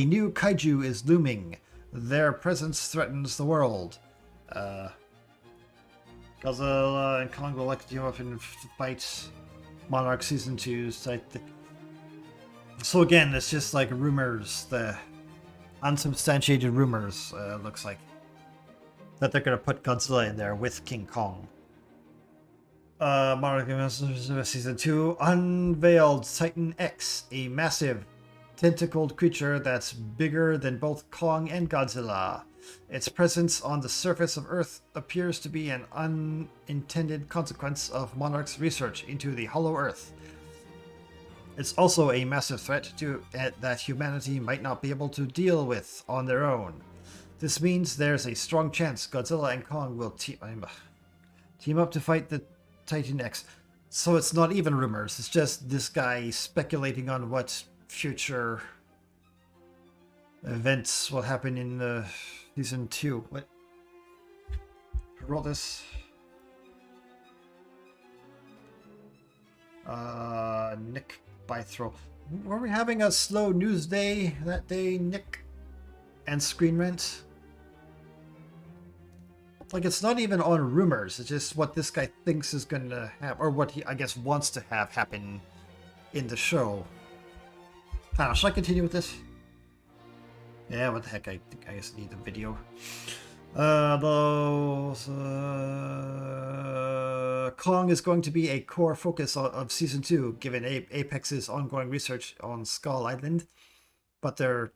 new kaiju is looming. Their presence threatens the world. Godzilla and Kong will like to team up in fight. Monarch Season 2 site. So again, it's just like rumors, the unsubstantiated rumors, looks like. That they're going to put Godzilla in there with King Kong. Monarch Season 2 unveiled Titan X, a massive tentacled creature that's bigger than both Kong and Godzilla. Its presence on the surface of Earth appears to be an unintended consequence of Monarch's research into the Hollow Earth. It's also a massive threat that humanity might not be able to deal with on their own. This means there's a strong chance Godzilla and Kong will team up to fight the Titan X. So it's not even rumors, it's just this guy speculating on what future events will happen in Season 2. What? Roll this. Nick Bythrow. Were we having a slow news day that day, Nick? And Screen Rant? Like, it's not even on rumors. It's just what this guy thinks is going to happen, or what he, I guess, wants to have happen in the show. I don't know, should I continue with this? Yeah, what the heck, I think I just need the video. Kong is going to be a core focus of Season 2, given Apex's ongoing research on Skull Island. But the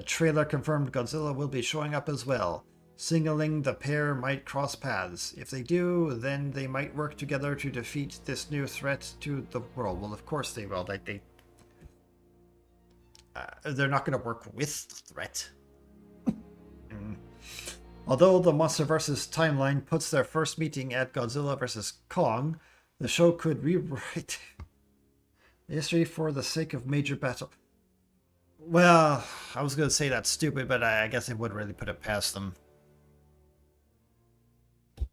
trailer confirmed Godzilla will be showing up as well, signaling the pair might cross paths. If they do, then they might work together to defeat this new threat to the world. Well, of course they will. They're not going to work with the threat. Although the MonsterVerse timeline puts their first meeting at Godzilla vs. Kong, the show could rewrite history for the sake of major battle. Well, I was going to say that's stupid, but I guess I wouldn't really put it past them.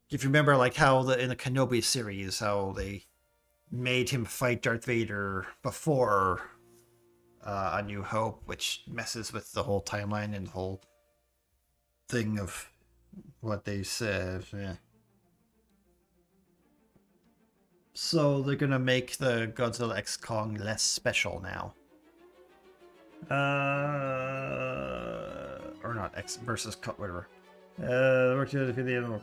If you remember, like how in the Kenobi series, how they made him fight Darth Vader before A New Hope, which messes with the whole timeline and the whole thing of what they said. Yeah. So they're gonna make the Godzilla X Kong less special now. Or not X versus whatever. Work to defeat the animal.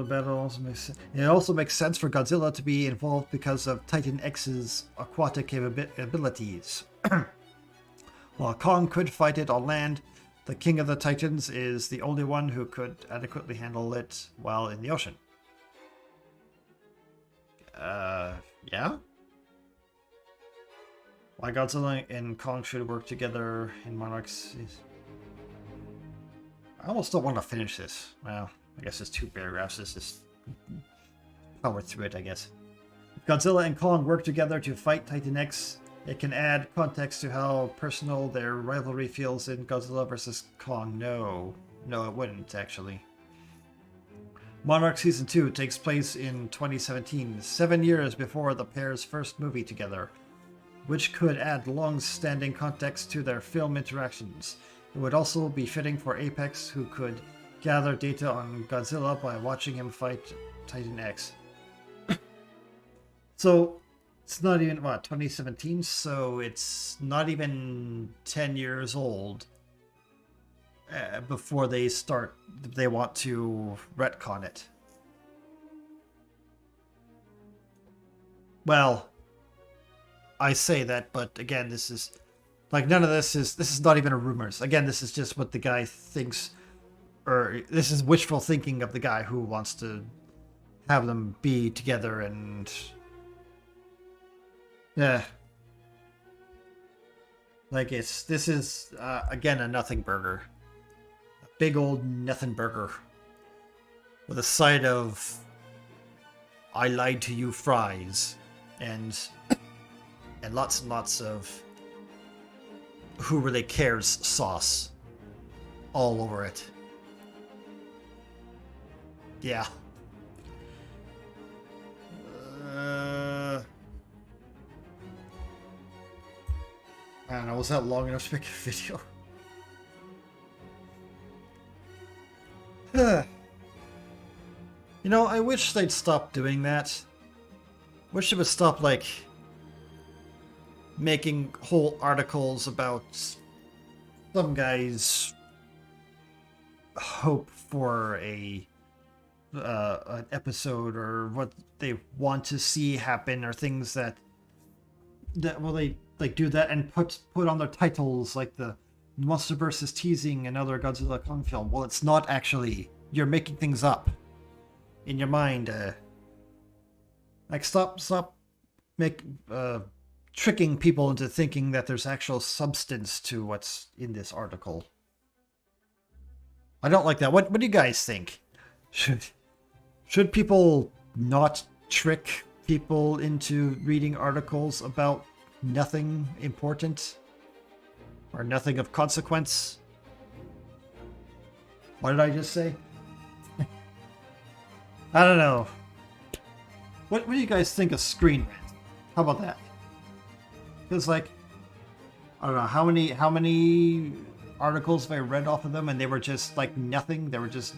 Battle also makes sense. It also makes sense for Godzilla to be involved because of Titan X's aquatic abilities. While Kong could fight it on land, the King of the Titans is the only one who could adequately handle it while in the ocean. Yeah? Why Godzilla and Kong should work together in Monarchs? I almost don't want to finish this. Well, I guess it's 2 paragraphs. Let's just power through it, I guess. If Godzilla and Kong work together to fight Titan X, it can add context to how personal their rivalry feels in Godzilla vs. Kong. No, it wouldn't, actually. Monarch Season 2 takes place in 2017, 7 years before the pair's first movie together, which could add long-standing context to their film interactions. It would also be fitting for Apex, who could gather data on Godzilla by watching him fight Titan X. So, it's not even, 2017? So it's not even 10 years old. before they start. They want to retcon it. Well, I say that, but again, this is like none of this is not even a rumors. Again, this is just what the guy thinks, or this is wishful thinking of the guy who wants to have them be together and yeah. Like this is again a nothing burger, a big old nothing burger, with a side of "I lied to you" fries, and lots and lots of "Who really cares" sauce all over it. Yeah. I don't know, was that long enough to make a video? You know, I wish they'd stop doing that. Wish they would stop, like, making whole articles about some guy's hope for an episode, or what they want to see happen, or things that well, they like do that and put on their titles, like the Monsterverse is teasing another Godzilla X Kong film. Well, it's not actually. You're making things up in your mind. Like stop tricking people into thinking that there's actual substance to what's in this article. I don't like that. What do you guys think? Should people not trick people into reading articles about nothing important or nothing of consequence? What did I just say? I don't know. What do you guys think of Screen Rant? How about that? Because, like, I don't know how many articles have I read off of them, and they were just like nothing. They were just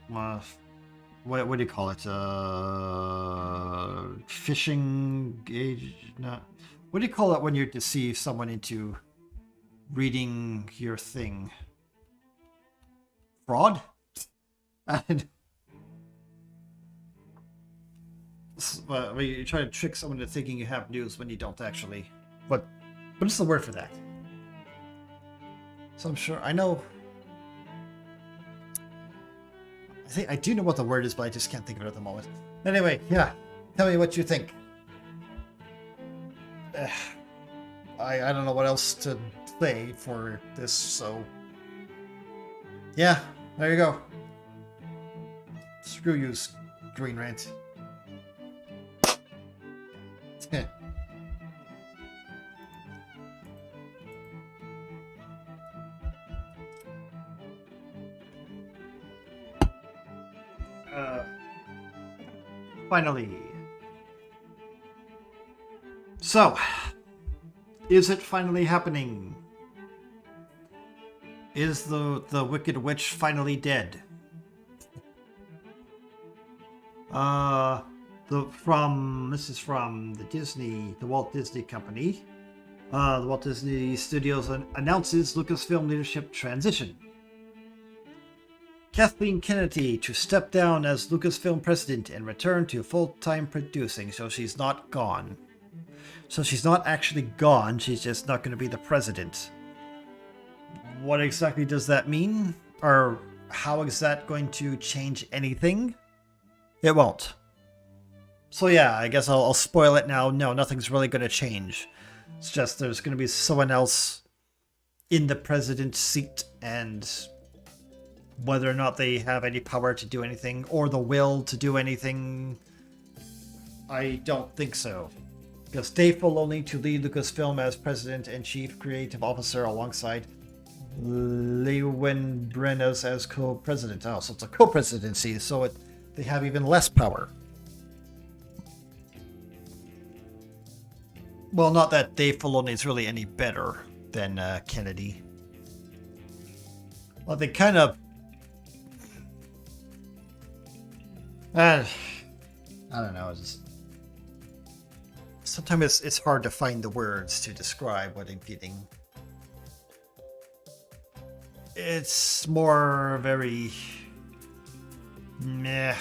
what do you call it? Fishing gauge? No. What do you call it when you deceive someone into reading your thing? Fraud? And you try to trick someone into thinking you have news when you don't actually. What is the word for that? So I'm sure I know. I do know what the word is, but I just can't think of it at the moment. Anyway, yeah. Tell me what you think. I don't know what else to say for this, so yeah, there you go. Screw you, Green Rant. Finally. So, is it finally happening? Is the Wicked Witch finally dead? This is from the Walt Disney Company. The Walt Disney Studios announces Lucasfilm leadership transition. Kathleen Kennedy to step down as Lucasfilm president and return to full-time producing, so she's not gone. So she's not actually gone, she's just not going to be the president. What exactly does that mean? Or how is that going to change anything? It won't. So yeah, I guess I'll spoil it now. No, nothing's really going to change. It's just there's going to be someone else in the president's seat, and whether or not they have any power to do anything or the will to do anything, I don't think so. Because Dave Filoni to lead Lucasfilm as president and chief creative officer alongside Lewin Brenes as co-president. Oh, so it's a co-presidency, so they have even less power. Well, not that Dave Filoni is really any better than Kennedy. Well, they kind of... I don't know. Sometimes it's hard to find the words to describe what I'm feeling. It's more very meh.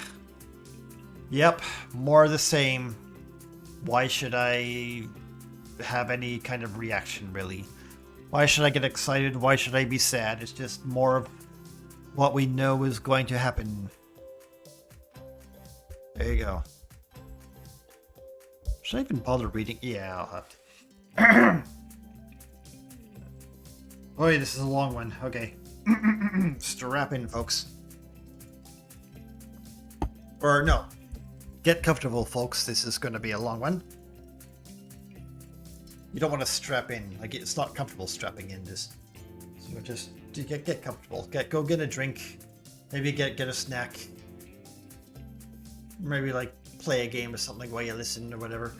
Yep, more of the same. Why should I have any kind of reaction, really? Why should I get excited? Why should I be sad? It's just more of what we know is going to happen. There you go. Should I even bother reading? Yeah, I'll have to. Oh, yeah, this is a long one. Okay. Strap in, folks. Or no. Get comfortable, folks. This is going to be a long one. You don't want to strap in. Like, it's not comfortable strapping in. Just get comfortable. Go get a drink. Maybe get a snack. Maybe like play a game or something while you listen or whatever.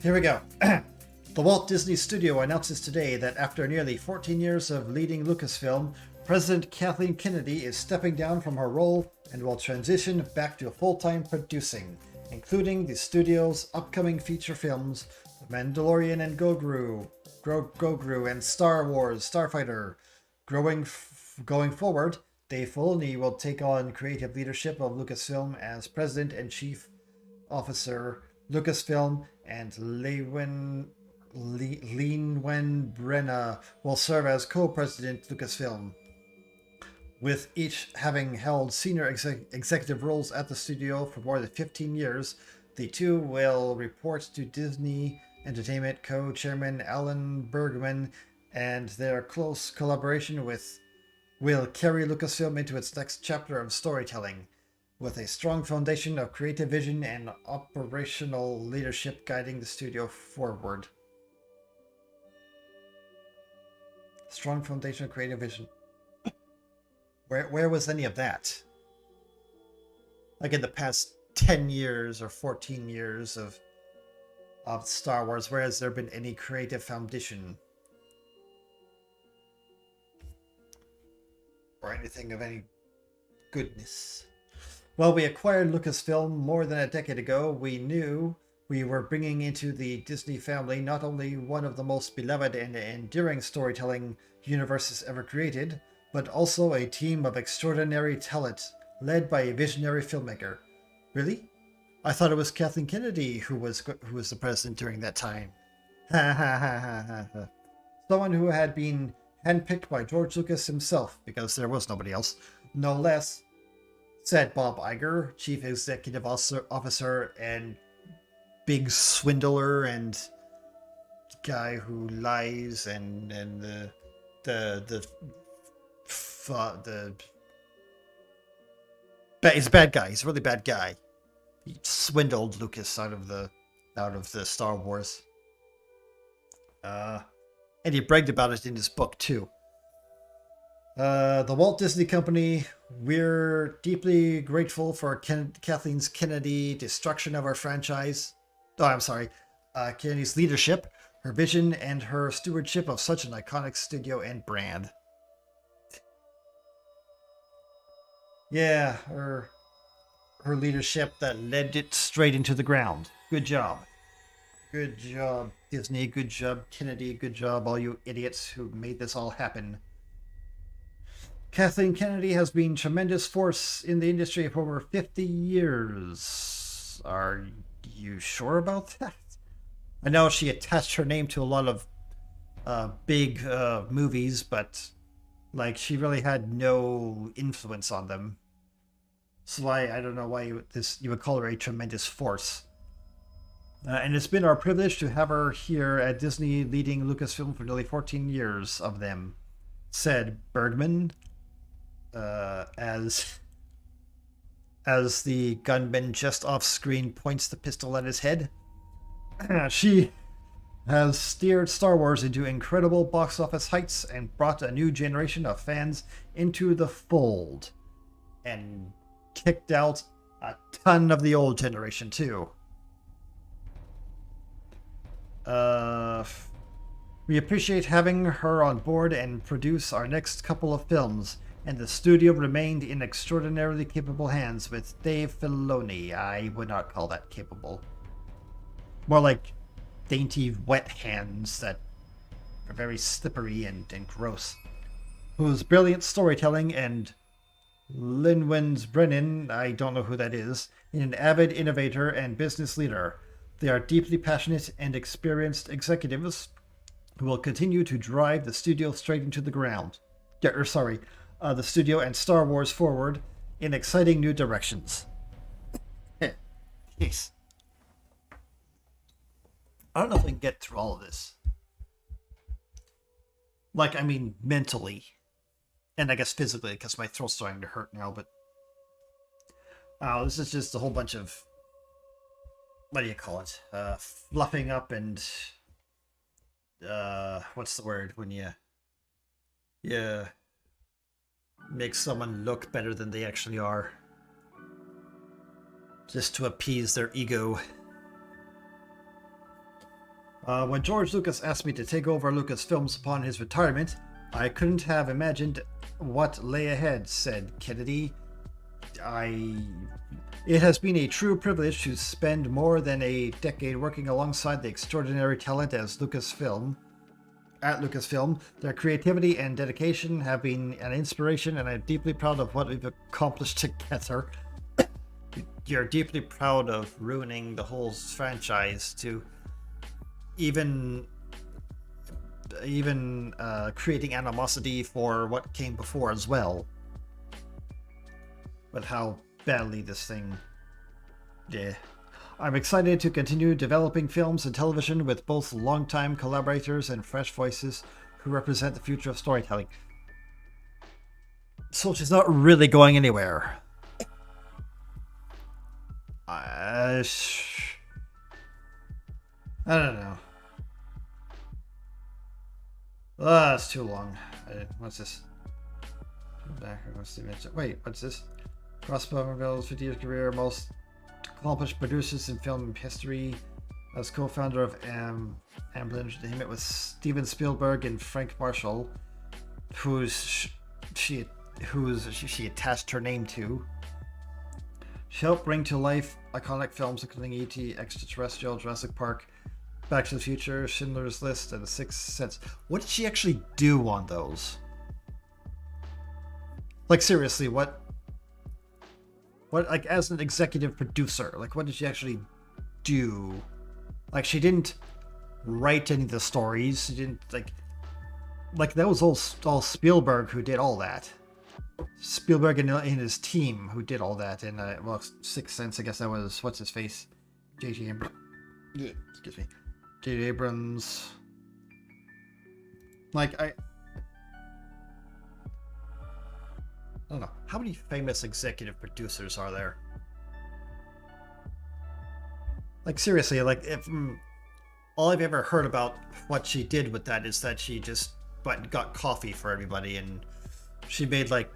Here we go. The Walt Disney Studio announces today that after nearly 14 years of leading Lucasfilm, President Kathleen Kennedy is stepping down from her role and will transition back to full-time producing, including the studio's upcoming feature films, The Mandalorian and Grogu and Star Wars Starfighter. Going forward, Dave Filoni will take on creative leadership of Lucasfilm as President and Chief Officer. Lucasfilm and Lin-Wen Brenna will serve as co-president Lucasfilm. With each having held senior executive roles at the studio for more than 15 years, the two will report to Disney Entertainment co-chairman Alan Bergman, and their close collaboration will carry Lucasfilm into its next chapter of storytelling, with a strong foundation of creative vision and operational leadership guiding the studio forward. Strong foundation of creative vision. Where was any of that? Like in the past 10 years or 14 years of Star Wars, where has there been any creative foundation? Or anything of any goodness? Well, we acquired Lucasfilm more than a decade ago. We knew we were bringing into the Disney family not only one of the most beloved and enduring storytelling universes ever created, but also a team of extraordinary talent, led by a visionary filmmaker. Really? I thought it was Kathleen Kennedy who was the president during that time. Ha ha ha ha ha ha. Someone who had been handpicked by George Lucas himself, because there was nobody else, no less, said Bob Iger, chief executive officer and big swindler and guy who lies and he's a bad guy. He's a really bad guy. He swindled Lucas out of the Star Wars. And he bragged about it in his book too. The Walt Disney Company, we're deeply grateful for Kathleen Kennedy destruction of our franchise. Oh, I'm sorry. Kennedy's leadership, her vision, and her stewardship of such an iconic studio and brand. Yeah, her leadership that led it straight into the ground. Good job. Good job, Disney. Good job, Kennedy. Good job, all you idiots who made this all happen. Kathleen Kennedy has been a tremendous force in the industry for over 50 years. Are you sure about that? I know she attached her name to a lot of big movies, but like she really had no influence on them. So I don't know why you would call her a tremendous force. And it's been our privilege to have her here at Disney, leading Lucasfilm for nearly 14 years of them, said Bergman, as the gunman just off screen points the pistol at his head. She has steered Star Wars into incredible box office heights and brought a new generation of fans into the fold, and kicked out a ton of the old generation too. We appreciate having her on board and produce our next couple of films, and the studio remained in extraordinarily capable hands with Dave Filoni. I would not call that capable. More like dainty, wet hands that are very slippery and gross. whose brilliant storytelling and Linwin's Brennan, I don't know who that is, an avid innovator and business leader. They are deeply passionate and experienced executives who will continue to drive the studio straight into the ground. The studio and Star Wars forward in exciting new directions. Jeez. I don't know if I can get through all of this. Like, I mean, mentally. And I guess physically, because my throat's starting to hurt now, but... this is just a whole bunch of... What do you call it? Fluffing up and... what's the word when you... Yeah... make someone look better than they actually are. Just to appease their ego. When George Lucas asked me to take over Lucasfilms upon his retirement, I couldn't have imagined what lay ahead, said Kennedy. It has been a true privilege to spend more than a decade working alongside the extraordinary talent at Lucasfilm. Their creativity and dedication have been an inspiration, and I'm deeply proud of what we've accomplished together. You're deeply proud of ruining the whole franchise to even creating animosity for what came before as well. But how badly this thing... Yeah. I'm excited to continue developing films and television with both longtime collaborators and fresh voices who represent the future of storytelling. So she's not really going anywhere. I don't know. That's too long. What's this? Wait, what's this? Crossbow reveals 50 years career, most accomplished producers in film history. As co-founder of Amblin, he met with Steven Spielberg and Frank Marshall, whose she attached her name to. She helped bring to life iconic films including E.T., Extraterrestrial, Jurassic Park, Back to the Future, Schindler's List, and The Sixth Sense. What did she actually do on those? Like, seriously, what, like, as an executive producer, like, what did she actually do? Like, she didn't write any of the stories. She didn't, like that was all Spielberg who did all that. Spielberg and his team who did all that. And, well, Sixth Sense, I guess that was, what's his face? J.J. Abrams. Excuse me. J.J. Abrams. Like, I don't know. How many famous executive producers are there? Like, seriously, like, if all I've ever heard about what she did with that is that she just got coffee for everybody, and she made, like,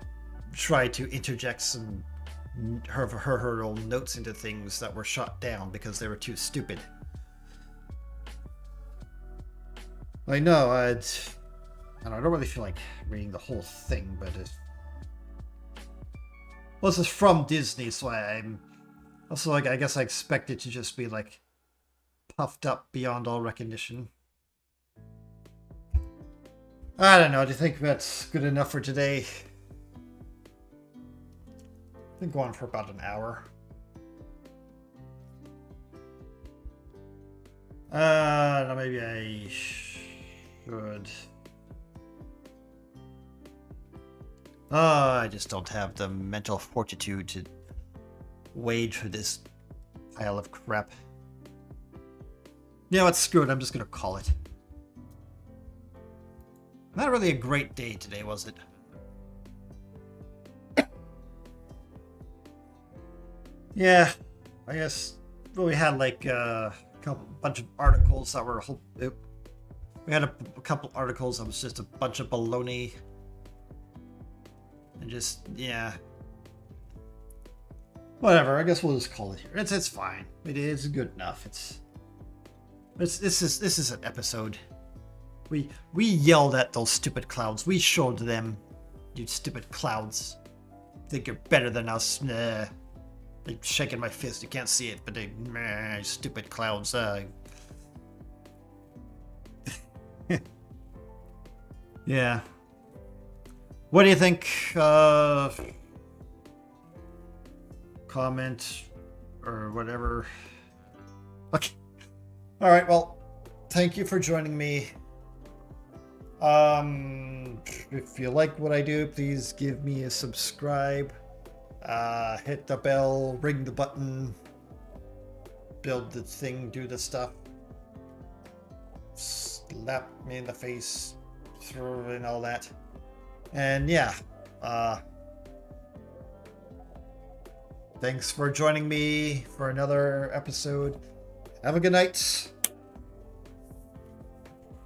try to interject some her own notes into things that were shot down because they were too stupid. I know, I don't really feel like reading the whole thing, but well, this is from Disney, so I'm also, like, I guess I expect it to just be, like, puffed up beyond all recognition. I don't know, do you think that's good enough for today? I've been going for about an hour. No, maybe I should. I just don't have the mental fortitude to wade through this pile of crap. You know what, screw it, I'm just gonna call it. Not really a great day today, was it? Yeah, I guess, well, we had like a bunch of articles that were we had a couple articles that was just a bunch of baloney. And just, yeah. Whatever, I guess we'll just call it here. It's fine. It is good enough. This is an episode. We yelled at those stupid clouds. We showed them, you stupid clouds. Think you're better than us. Nah. I'm shaking my fist. You can't see it, but they, stupid clouds. Yeah. What do you think? Comment or whatever. Okay. All right. Well, thank you for joining me. If you like what I do, please give me a subscribe. Hit the bell, ring the button, build the thing, do the stuff. Slap me in the face, throw in all that. And yeah, thanks for joining me for another episode. Have a good night.